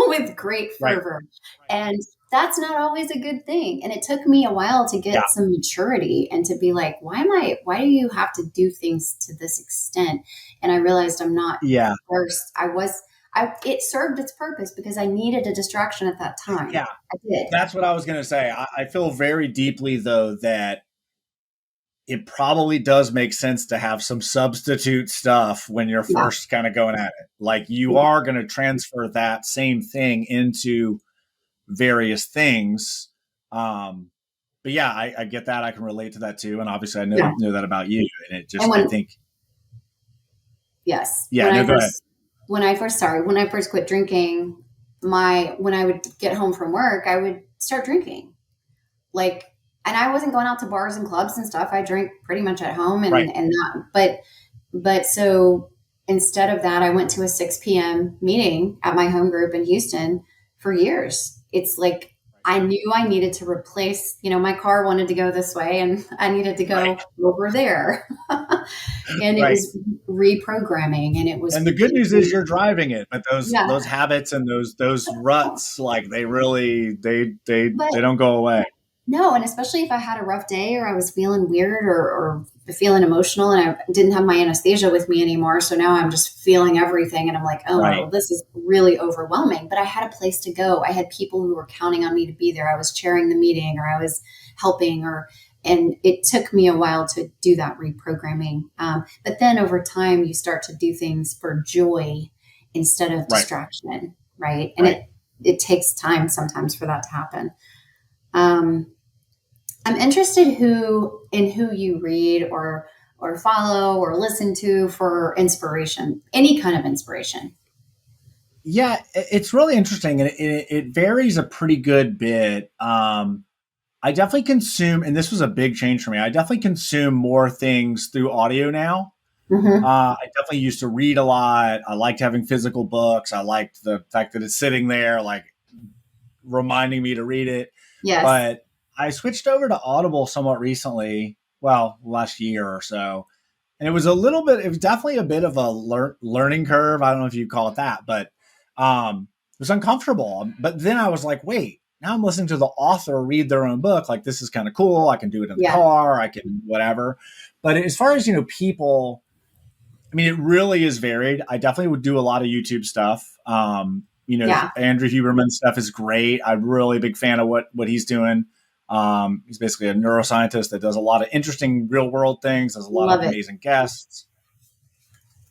with great Right. fervor. And that's not always a good thing. And it took me a while to Yeah. get some maturity and to be like, why do you have to do things to this extent? And I realized I'm not Yeah. first. It served its purpose because I needed a distraction at that time. Yeah. I did. That's what I was going to say. I feel very deeply, though, that it probably does make sense to have some substitute stuff when you're Yeah. first kind of going at it. Like you are going to transfer that same thing into various things. But yeah, I get that. I can relate to that too. And obviously I Yeah. know that about you. And it And just, I think, yes, yeah, no, go ahead. when I first quit drinking, when I would get home from work, I would start drinking. Like, and I wasn't going out to bars and clubs and stuff. I drank pretty much at home, Right. and not, but so instead of that, I went to a 6 p.m. meeting at my home group in Houston for years. It's like I knew I needed to replace, my car wanted to go this way and I needed to go over there. And it Right. was reprogramming and it was And the good news is repeating. you're driving it, but Yeah. those habits and those ruts, like they really But they don't go away. no, and especially if I had a rough day or I was feeling weird or feeling emotional and I didn't have my anesthesia with me anymore. So now I'm just feeling everything and I'm like, oh Right. no, this is really overwhelming. But I had a place to go. I had people who were counting on me to be there. I was chairing the meeting or I was helping and it took me a while to do that reprogramming. But then over time, you start to do things for joy instead of Right. distraction, right? And Right. it takes time sometimes for that to happen. Um, I'm interested in who you read or follow or listen to for inspiration, any kind of inspiration. Yeah, it's really interesting, and it varies a pretty good bit. I definitely consume, and this was a big change for me. I definitely consume more things through audio now. Mm-hmm. I definitely used to read a lot. I liked having physical books. I liked the fact that it's sitting there, like reminding me to read it. Yes. But I switched over to Audible somewhat recently. Well, last year or so, and it was a little bit. It was definitely a bit of a learning curve. I don't know if you call it that, but it was uncomfortable. But then I was like, wait. Now I'm listening to the author read their own book. Like, this is kind of cool. I can do it in the Yeah. car. I can whatever. But as far as people, I mean, it really is varied. I definitely would do a lot of YouTube stuff. Yeah. Andrew Huberman's stuff is great. I'm really a big fan of what he's doing. He's basically a neuroscientist that does a lot of interesting real world things. Has a lot of Love it. amazing guests.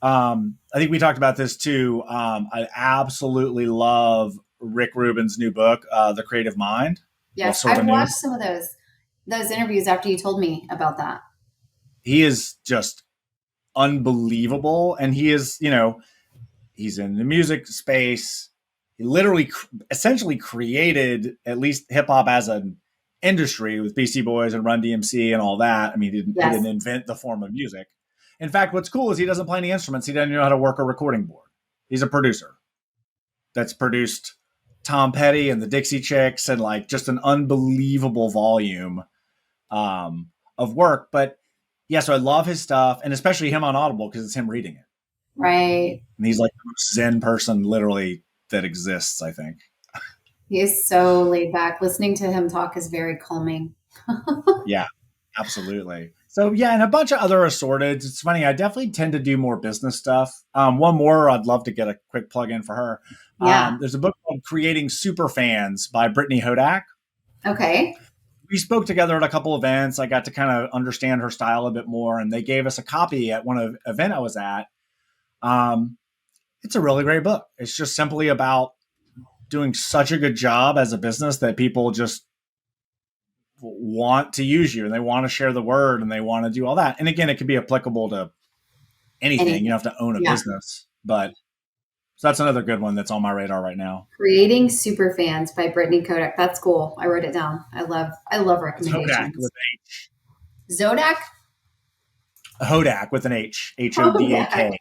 I think we talked about this too. I absolutely love Rick Rubin's new book, The Creative Mind. Well, Yes. sort I've of new. watched some of those interviews after you told me about that. He is just unbelievable, and he is, he's in the music space. He literally essentially created at least hip hop as an industry with Beastie Boys and Run DMC and all that. I mean, he Yes. didn't invent the form of music. In fact, what's cool is he doesn't play any instruments. He doesn't know how to work a recording board. He's a producer that's produced Tom Petty and the Dixie Chicks and like just an unbelievable volume um, of work. But yeah, so I love his stuff, and especially him on Audible because it's him reading it. Right. And he's like the most Zen person literally that exists, I think. He is so laid back. Listening to him talk is very calming. Yeah, absolutely. So yeah, and a bunch of other assorted. It's funny. I definitely tend to do more business stuff. One more, I'd love to get a quick plug in for her. Yeah. There's a book called Creating Super Fans by Brittany Hodak. Okay. We spoke together at a couple events. I got to kind of understand her style a bit more, and they gave us a copy at one event I was at. It's a really great book. It's just simply about doing such a good job as a business that people just want to use you and they want to share the word and they want to do all that. And again, it could be applicable to anything. You don't have to own a Yeah. business, but so that's another good one that's on my radar right now. Creating Super Fans by Brittany Kodak. That's cool. I wrote it down. I love Hodak recommendations. with an H. Zodak? Hodak with an H. Hodak.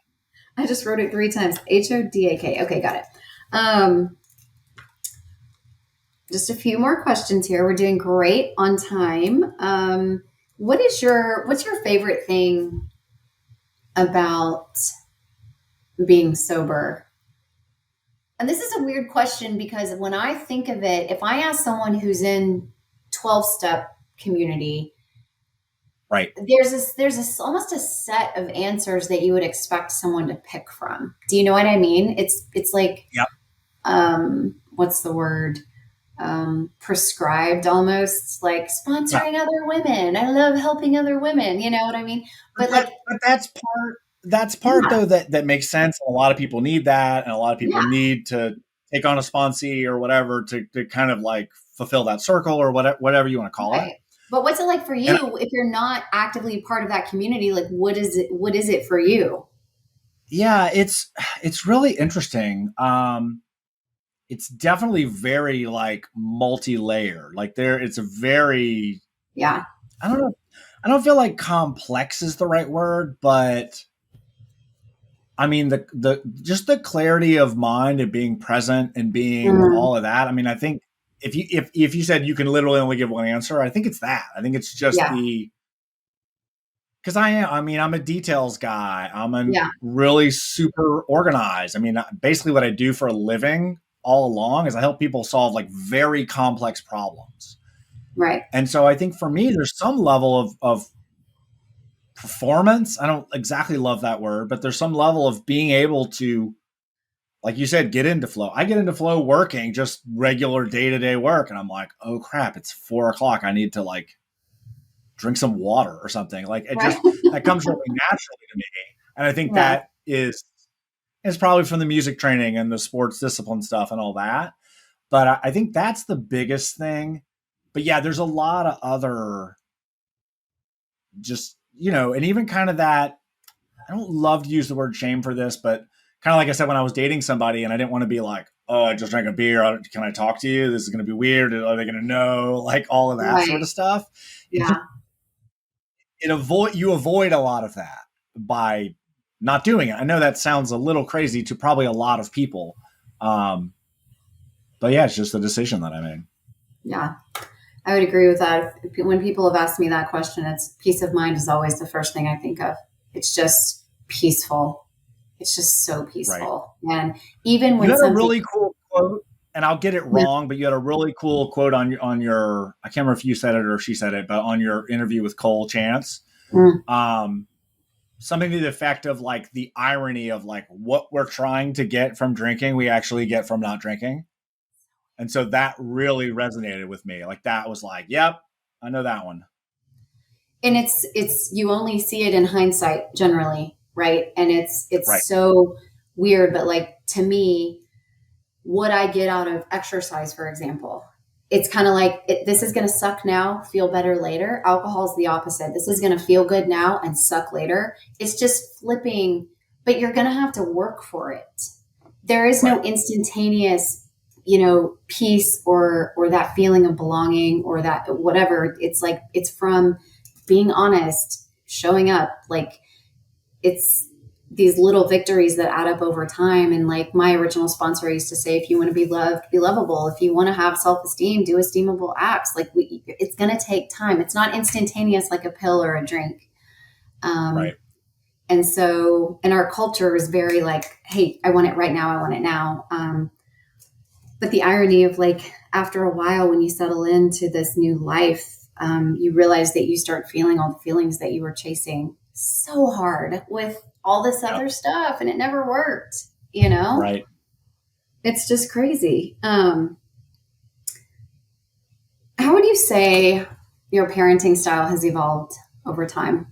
I just wrote it 3 times. Hodak. Okay, got it. Just a few more questions here. We're doing great on time. What's your favorite thing about being sober? And this is a weird question because when I think of it, if I ask someone who's in 12-step community, right, there's almost a set of answers that you would expect someone to pick from. Do you know what I mean? It's like, yep. What's the word? Prescribed almost, like sponsoring other women. I love helping other women. You know what I mean? But that's part though that makes sense. A lot of people need that, and a lot of people need to take on a sponsee or whatever to kind of like fulfill that circle or whatever you want to call it. But what's it like for you if you're not actively part of that community? Like, what is it for you? Yeah, it's really interesting. It's definitely very like multi-layered. Like it's a very I don't know. I don't feel like complex is the right word, but I mean the just the clarity of mind and being present and being all of that. I mean, I think if you said you can literally only give one answer, I think it's that. I think it's just Yeah. because I'm a details guy. I'm a Yeah. really super organized. I mean, basically what I do for a living all along is I help people solve like very complex problems. Right. And so I think for me, there's some level of performance. I don't exactly love that word, but there's some level of being able to, like you said, get into flow. I get into flow working just regular day-to-day work. And I'm like, oh crap, it's 4:00. I need to like drink some water or something. Like it Right. just, that comes really naturally to me. And I think Yeah. that is probably from the music training and the sports discipline stuff and all that. But I think that's the biggest thing. But yeah, there's a lot of other just, and even kind of that, I don't love to use the word shame for this, but kind of like I said, when I was dating somebody and I didn't want to be like, oh, I just drank a beer. Can I talk to you? This is going to be weird. Are they going to know? Like all of that sort Right. of stuff. Yeah. You avoid a lot of that by not doing it. I know that sounds a little crazy to probably a lot of people. But yeah, it's just a decision that I made. Yeah. I would agree with that. When people have asked me that question, it's peace of mind is always the first thing I think of. It's just peaceful. It's just so Right. peaceful. And even You when had a something, really cool quote, and I'll get it yeah, wrong, but you had a really cool quote on your I can't remember if you said it or she said it, but on your interview with Cole Chance, mm, um, something to the effect of like the irony of like what we're trying to get from drinking, we actually get from not drinking. And so that really resonated with me. Like that was like, yep, I know that one. and it's you only see it in hindsight generally, right? And Right. it's so weird, but like to me, what I get out of exercise, for example, it's kind of like this is going to suck now, feel better later. Alcohol is the opposite. This is going to feel good now and suck later. It's just flipping, but you're going to have to work for it. There is Right. no instantaneous, peace or that feeling of belonging or that whatever. It's like it's from being honest, showing up. Like it's these little victories that add up over time. And like my original sponsor used to say, if you want to be loved, be lovable. If you want to have self-esteem, do esteemable acts. Like it's going to take time. It's not instantaneous like a pill or a drink. Right. And so, and our culture is very like, hey, I want it right now. I want it now. But the irony of like, after a while, when you settle into this new life, you realize that you start feeling all the feelings that you were chasing so hard with all this Yep. other stuff, and it never worked. Right. It's just crazy. How would you say your parenting style has evolved over time?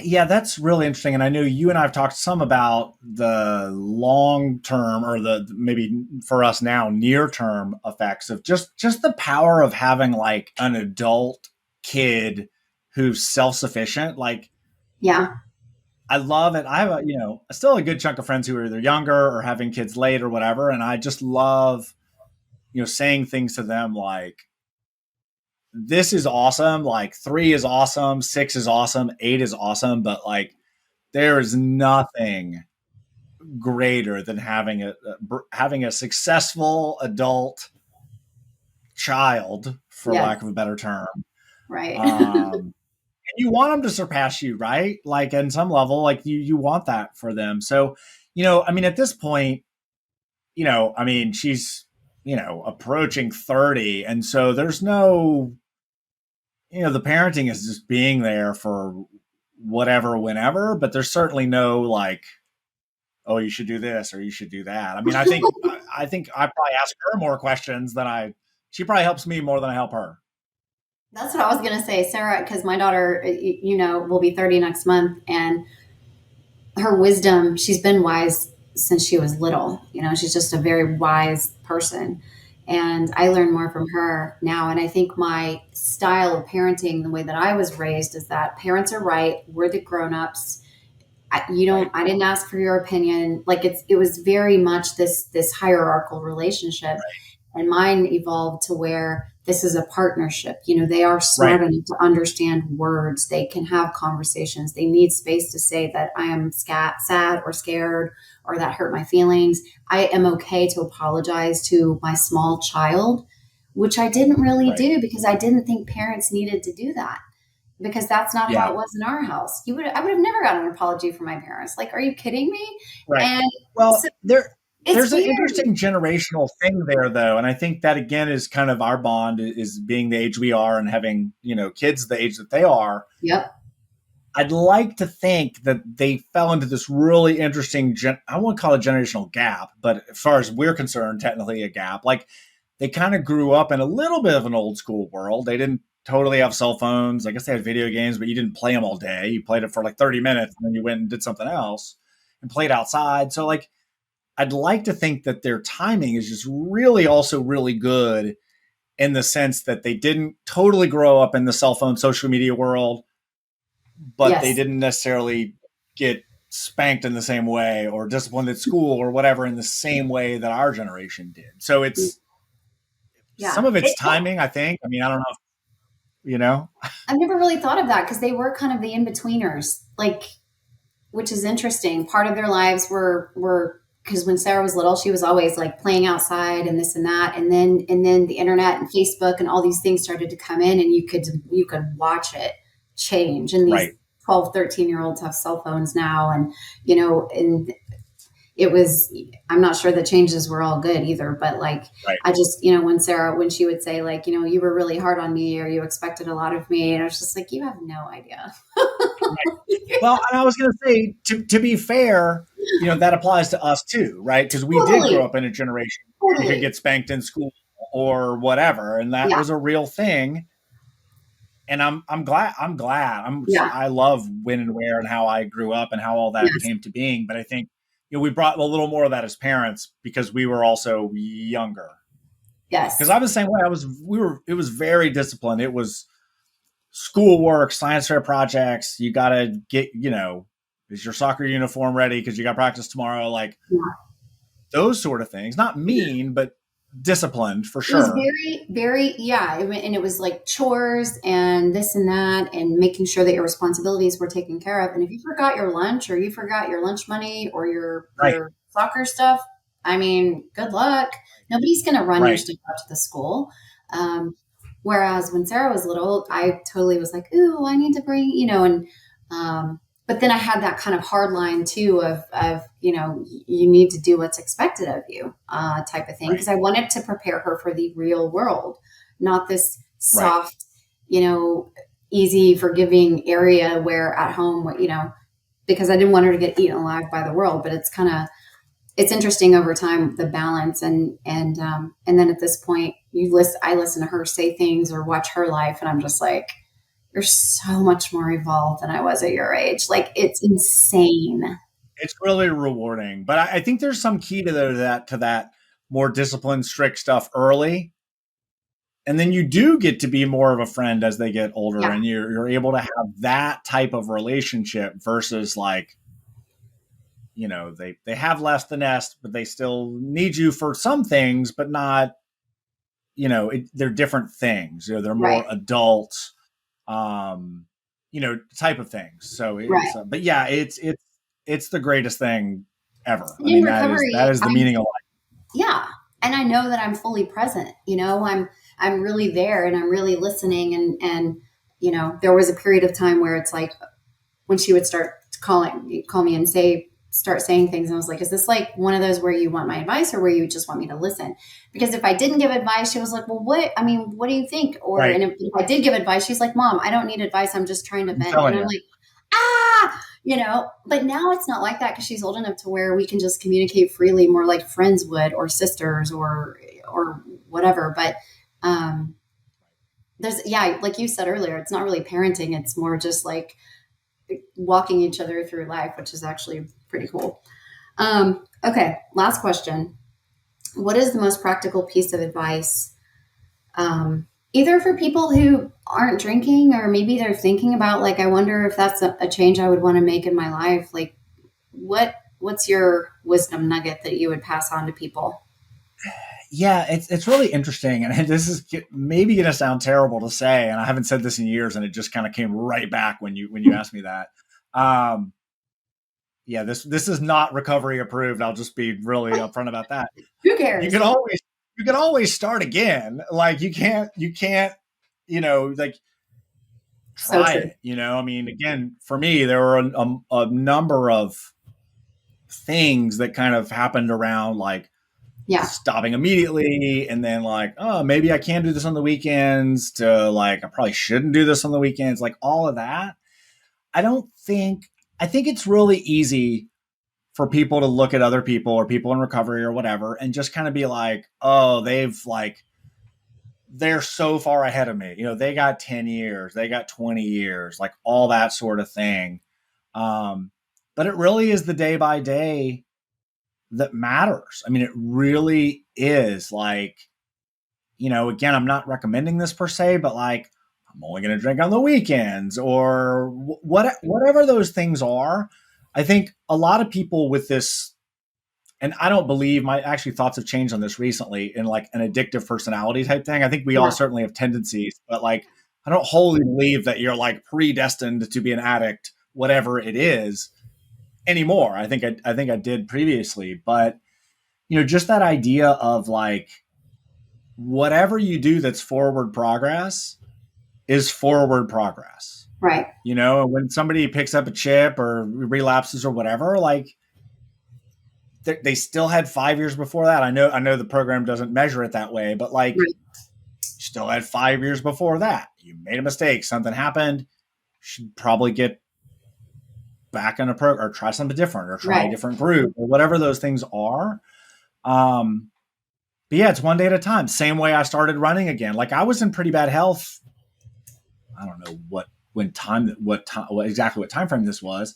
Yeah, that's really interesting. And I know you and I have talked some about the long term or the maybe for us now near term effects of just the power of having like an adult kid who's self-sufficient. Like Yeah. I love it. I have still a good chunk of friends who are either younger or having kids late or whatever. And I just love, saying things to them like, this is awesome. Like 3 is awesome. 6 is awesome. 8 is awesome. But like, there is nothing greater than having a successful adult child, for Yes. lack of a better term. Right. And you want them to surpass you, right? Like in some level, like you want that for them. So, at this point, she's, approaching 30. And so there's no, the parenting is just being there for whatever, whenever, but there's certainly no like, oh, you should do this or you should do that. I mean, I think I probably ask her more questions she probably helps me more than I help her. That's what I was going to say, Sarah, because my daughter, will be 30 next month. And her wisdom, she's been wise since she was little. She's just a very wise person. And I learn more from her now. And I think my style of parenting, the way that I was raised, is that parents are right. We're the grown-ups. Right. I didn't ask for your opinion. Like it was very much this hierarchical relationship. And mine evolved to where this is a partnership. They are Right. smart enough to understand words. They can have conversations. They need space to say that I am sad or scared or that hurt my feelings. I am okay to apologize to my small child which I didn't really Right. do because I didn't think parents needed to do that because that's not how Yeah. it was in our house. I would have never gotten an apology from my parents. Like, are you kidding me? Right. And Well, so it's there's an weird. interesting generational thing there, though, and I think that again is kind of our bond is being the age we are and having kids the age that they are. Yep. I'd like to think that they fell into this really interesting, I won't call it generational gap, but as far as we're concerned, technically a gap. Like they kind of grew up in a little bit of an old school world. They didn't totally have cell phones. I guess they had video games, but you didn't play them all day. You played it for like 30 minutes and then you went and did something else and played outside. So like, I'd like to think that their timing is just really also really good in the sense that they didn't totally grow up in the cell phone social media world, but they Yes. didn't necessarily get spanked in the same way or disciplined at school or whatever in the same way that our generation did. So it's Yeah. some of it's timing, I think. I mean, I don't know if, I've never really thought of that because they were kind of the in-betweeners, like, which is interesting. Part of their lives were because when Sarah was little, she was always like playing outside and this and that, and then the internet and Facebook and all these things started to come in, and you could watch it change. And these right. 12, 13-year-olds have cell phones now, and it was, I'm not sure the changes were all good either, but like, Right. I just, when she would say like, you were really hard on me or you expected a lot of me. And I was just like, you have no idea. Right. Well, and I was going to say, to be fair, that applies to us too, right? Because we did Totally. grow up in a generation where you could get spanked in school or whatever, and that Yeah. was a real thing. And I'm glad. Yeah. I love when and where and how I grew up and how all that Yes. came to being. But I think we brought a little more of that as parents because we were also younger. Yes. Because I was the same way. It was very disciplined. It was schoolwork, science fair projects. You got to get, is your soccer uniform ready because you got practice tomorrow? Like those sort of things. Not mean, but disciplined for sure. It was very, very, yeah. And it was like chores and this and that and making sure that your responsibilities were taken care of. And if you forgot your lunch or you forgot your lunch money or your soccer stuff, I mean, good luck. Nobody's going to run your stuff out to the school. Whereas when Sarah was little, I totally was like, ooh, I need to bring, but then I had that kind of hard line too of you need to do what's expected of you type of thing. Because I wanted to prepare her for the real world, not this soft, easy, forgiving area where at home, because I didn't want her to get eaten alive by the world. But it's interesting over time, the balance. And then at this point I listen to her say things or watch her life. And I'm just like, you're so much more evolved than I was at your age. Like, it's insane. It's really rewarding. But I think there's some key to that more disciplined, strict stuff early. And then you do get to be more of a friend as they get older and you're able to have that type of relationship versus like, they have left the nest, but they still need you for some things, but not, they're different things. They're more adult, type of things. So, but yeah, it's the greatest thing ever. I mean, recovery, that is the meaning of life. Yeah. And I know that I'm fully present, I'm really there and I'm really listening. And, there was a period of time where it's like when she would start call me and start saying things. And I was like, is this like one of those where you want my advice or where you just want me to listen? Because if I didn't give advice, she was like, well, what do you think? Or, and if I did give advice, she's like, Mom, I don't need advice. I'm just trying to vent. And I'm like, but now it's not like that because she's old enough to where we can just communicate freely, more like friends would, or sisters or whatever. But, like you said earlier, it's not really parenting. It's more just like walking each other through life, which is actually pretty cool. Okay. Last question. What is the most practical piece of advice, either for people who aren't drinking or maybe they're thinking about like, I wonder if that's a change I would want to make in my life. Like what's your wisdom nugget that you would pass on to people? Yeah, it's really interesting. And this is maybe going to sound terrible to say, and I haven't said this in years and it just kind of came right back when you asked me that. This is not recovery approved. I'll just be really upfront about that. Who cares? You can always you can always start again. Like you can't, like So try true. it. I mean, again, for me, there were a number of things that kind of happened around like Yeah. stopping immediately and then like, oh, maybe I can do this on the weekends to like, I probably shouldn't do this on the weekends. Like all of that. I think it's really easy for people to look at other people or people in recovery or whatever and just kind of be like, oh, they're so far ahead of me. They got 10 years, they got 20 years, like all that sort of thing. But it really is the day by day that matters. I mean, it really is like, again, I'm not recommending this per se, but like, I'm only going to drink on the weekends or whatever those things are. I think a lot of people with this, and I don't believe my actually thoughts have changed on this recently in like an addictive personality type thing. I think we all Yeah. certainly have tendencies, but like, I don't wholly believe that you're like predestined to be an addict, whatever it is anymore. I think I did previously, but just that idea of like, whatever you do that's forward progress is forward progress. Right. When somebody picks up a chip or relapses or whatever, like they still had 5 years before that. I know the program doesn't measure it that way, but like Right. still had 5 years before that. You made a mistake, something happened, you should probably get back in a program or try something different or try a Right. different group or whatever those things are. But yeah, it's one day at a time. Same way I started running again. Like I was in pretty bad health. I don't know what exactly what time frame this was.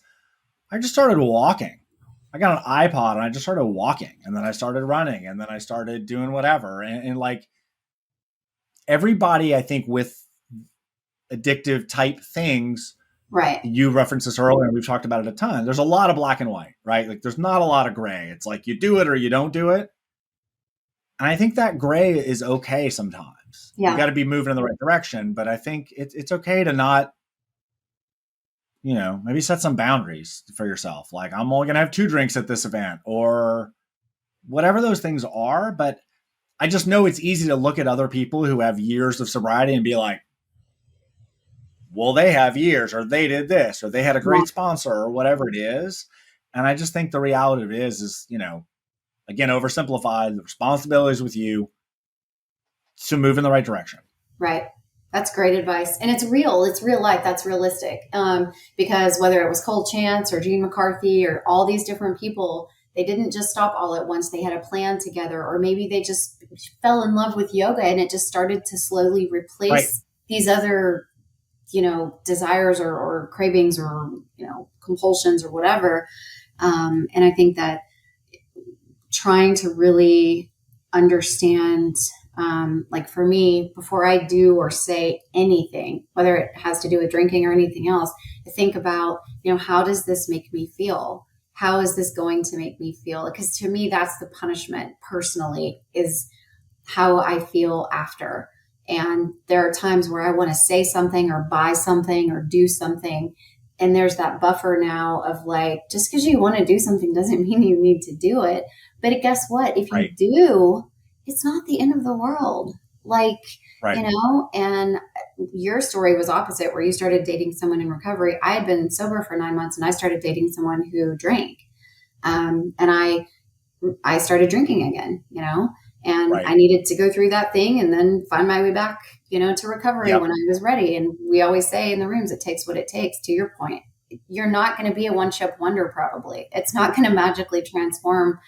I just started walking. I got an iPod and I just started walking, and then I started running, and then I started doing whatever. And like everybody, I think with addictive type things, Right. you referenced this earlier and we've talked about it a ton. There's a lot of black and white, right? Like there's not a lot of gray. It's like you do it or you don't do it. And I think that gray is okay sometimes. Yeah. You got to be moving in the right direction, but I think it's okay to not, maybe set some boundaries for yourself. Like I'm only going to have 2 drinks at this event or whatever those things are. But I just know it's easy to look at other people who have years of sobriety and be like, well, they have years or they did this or they had a great sponsor or whatever it is. And I just think the reality of it is, again, oversimplified, the responsibility is with you to move in the right direction. Right. That's great advice. And it's real. It's real life. That's realistic. Because whether it was Cole Chance or Gene McCarthy or all these different people, they didn't just stop all at once. They had a plan together, or maybe they just fell in love with yoga and it just started to slowly replace these other, desires or cravings or, compulsions or whatever. And I think that trying to really understand, like for me, before I do or say anything, whether it has to do with drinking or anything else, to think about, how does this make me feel? How is this going to make me feel? Because to me, that's the punishment personally, is how I feel after. And there are times where I want to say something or buy something or do something. And there's that buffer now of like, just because you want to do something doesn't mean you need to do it. But guess what? If you do, it's not the end of the world. Like, and your story was opposite, where you started dating someone in recovery. I had been sober for 9 months and I started dating someone who drank. And I started drinking again, and I needed to go through that thing and then find my way back, to recovery when I was ready. And we always say in the rooms, it takes what it takes. To your point, you're not going to be a one-ship wonder. Probably it's not going to magically transform,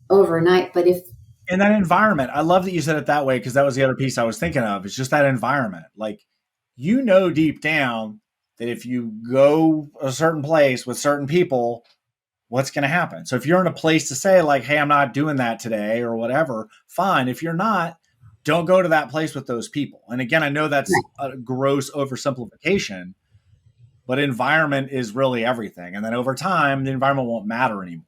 overnight. But if in that environment, I love that you said it that way, because that was the other piece I was thinking of. It's just that environment. Like, deep down that if you go a certain place with certain people, what's going to happen? So if you're in a place to say like, hey, I'm not doing that today or whatever, fine. If you're not, don't go to that place with those people. And again, I know that's a gross oversimplification, but environment is really everything. And then over time, the environment won't matter anymore.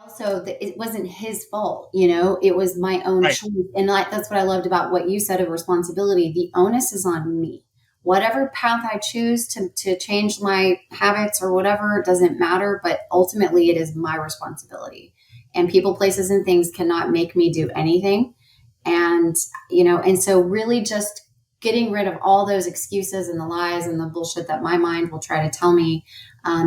Also, it wasn't his fault, it was my own choice. And that's what I loved about what you said of responsibility. The onus is on me. Whatever path I choose to change my habits or whatever, it doesn't matter. But ultimately, it is my responsibility. and people, places, and things cannot make me do anything. And, and so really just getting rid of all those excuses and the lies and the bullshit that my mind will try to tell me,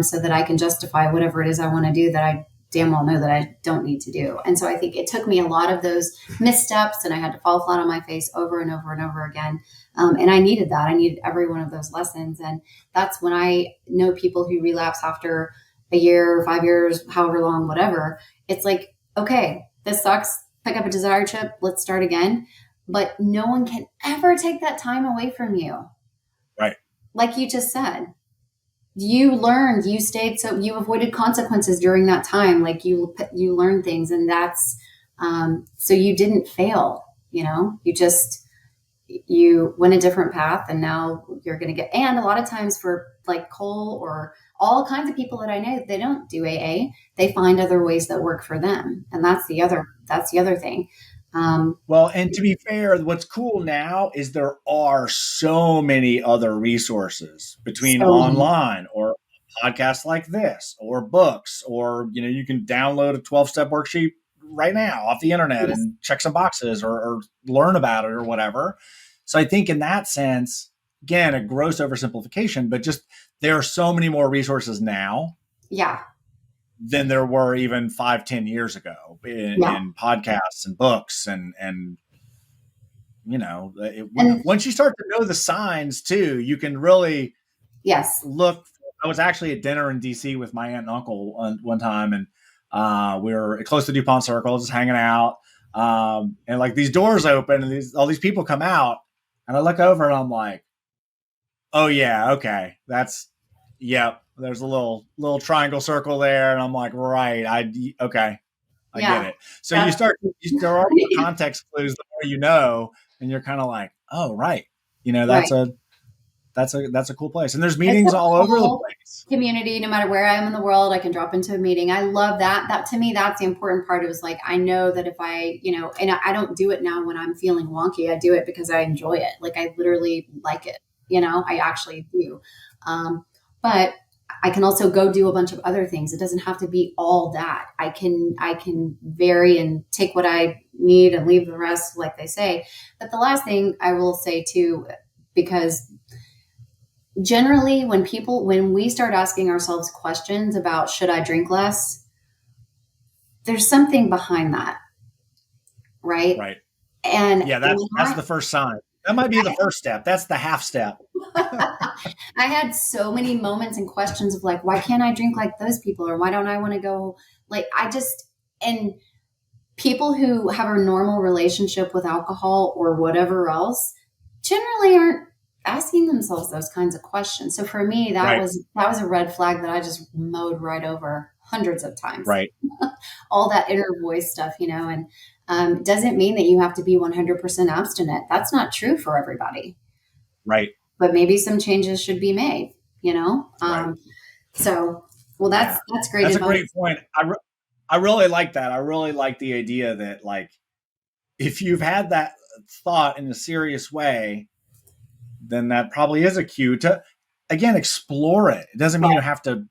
so that I can justify whatever it is I want to do that I damn well know that I don't need to do. And so I think it took me a lot of those missteps, and I had to fall flat on my face over and over and over again. And I needed that. I needed every one of those lessons. And that's when I know people who relapse after a year, 5 years, however long, whatever. It's like, okay, this sucks. Pick up a desire chip. Let's start again. But no one can ever take that time away from you. Right. Like you just said, you learned, you stayed, so you avoided consequences during that time. Like you learned things, and that's, so you didn't fail, you went a different path, and now you're going to get, and a lot of times for like Cole or all kinds of people that I know, they don't do AA. They find other ways that work for them. And that's the other thing. Well, and to be fair, what's cool now is there are so many other resources between online or podcasts like this or books, or, you can download a 12-step worksheet right now off the internet and check some boxes or learn about it or whatever. So I think in that sense, again, a gross oversimplification, but just there are so many more resources now. Yeah. Than there were even 5-10 years ago in podcasts and books and once you start to know the signs too, you can really look. I was actually at dinner in DC with my aunt and uncle one time, and we were close to DuPont Circle, just hanging out, and like these doors open and all these people come out, and I look over and I'm like, oh yeah, okay, yep. There's a little triangle circle there. And I'm like, right. I get it. So there are more context clues the more you know, and you're kind of like, oh, right. That's a cool place. And there's meetings all over the place. Community, no matter where I am in the world, I can drop into a meeting. I love that. That to me, that's the important part. It was like, I know that if I, and I don't do it now when I'm feeling wonky. I do it because I enjoy it. Like I literally like it. I actually do. But I can also go do a bunch of other things. It doesn't have to be all that. I can vary and take what I need and leave the rest, like they say. But the last thing I will say too, because generally when we start asking ourselves questions about should I drink less, there's something behind that. Right. Right. And that's the first sign. That might be the first step. That's the half step. I had so many moments and questions of like, why can't I drink like those people? Or why don't I want to go? Like, and people who have a normal relationship with alcohol or whatever else generally aren't asking themselves those kinds of questions. So for me, that was a red flag that I just mowed right over hundreds of times. Right. All that inner voice stuff, and doesn't mean that you have to be 100% abstinent. That's not true for everybody. Right. But maybe some changes should be made, Right. So, well, that's great. That's a great point. I really like that. I really like the idea that, like, if you've had that thought in a serious way, then that probably is a cue to, again, explore it. It doesn't mean you have to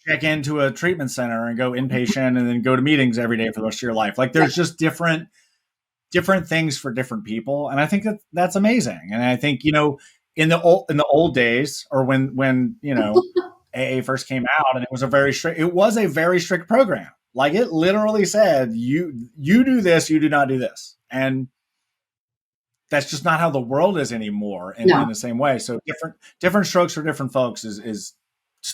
check into a treatment center and go inpatient and then go to meetings every day for the rest of your life. Like there's just different things for different people. And I think that's amazing. And I think, in the old days, or when AA first came out, and it was a very strict program. Like it literally said, you do this, you do not do this. And that's just not how the world is anymore in the same way. So different strokes for different folks is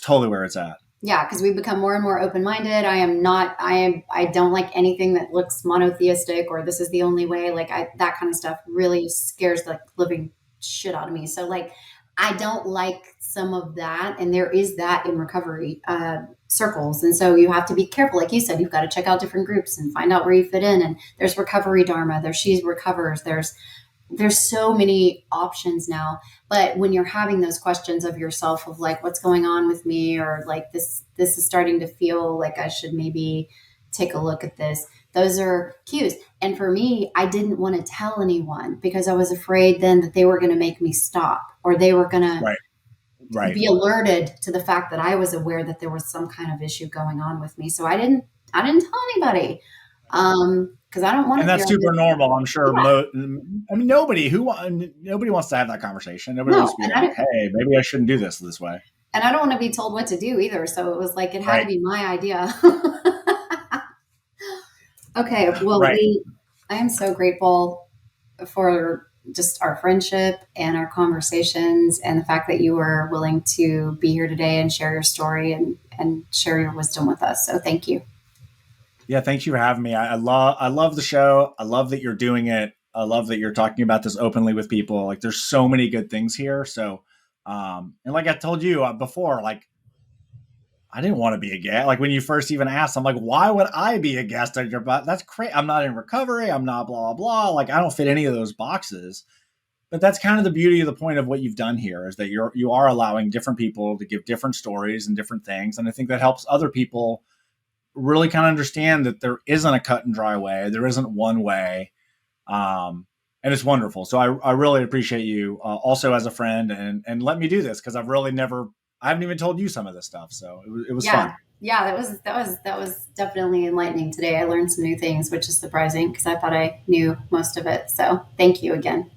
totally where it's at. Yeah, because we've become more and more open-minded. I don't like anything that looks monotheistic or this is the only way. Like that kind of stuff really scares the living shit out of me. So like, I don't like some of that. And there is that in recovery circles. And so you have to be careful. Like you said, you've got to check out different groups and find out where you fit in. And there's recovery dharma, there's She's Recovers, there's so many options now. But when you're having those questions of yourself of like, what's going on with me? Or like this is starting to feel like I should maybe take a look at this. Those are cues. And for me, I didn't want to tell anyone because I was afraid then that they were going to make me stop, or they were going to be alerted to the fact that I was aware that there was some kind of issue going on with me. So I didn't I didn't tell anybody. Because I don't want And to that's feel super this. normal. I'm sure. Yeah, I mean, nobody wants to have that conversation. Nobody no, wants to be like, "Hey, maybe I shouldn't do this way." and I don't want to be told what to do either. So it was like it had to Right. be my idea. Okay, well, Right. Lee, I am so grateful for just our friendship and our conversations and the fact that you were willing to be here today and share your story and share your wisdom with us. So thank you. Yeah. Thank you for having me. I love the show. I love that you're doing it. I love that you're talking about this openly with people. Like, there's so many good things here. So, and like I told you before, like I didn't want to be a guest. Like when you first even asked, I'm like, why would I be a guest on your butt? That's crazy. I'm not in recovery. I'm not blah, blah, blah. Like I don't fit any of those boxes. But that's kind of the beauty of the point of what you've done here is that you are allowing different people to give different stories and different things. And I think that helps other people really kind of understand that there isn't a cut and dry way. There isn't one way. And it's wonderful. So I really appreciate you also as a friend and let me do this because I haven't even told you some of this stuff. So it was Yeah. fun. Yeah, that was definitely enlightening today. I learned some new things, which is surprising because I thought I knew most of it. So thank you again.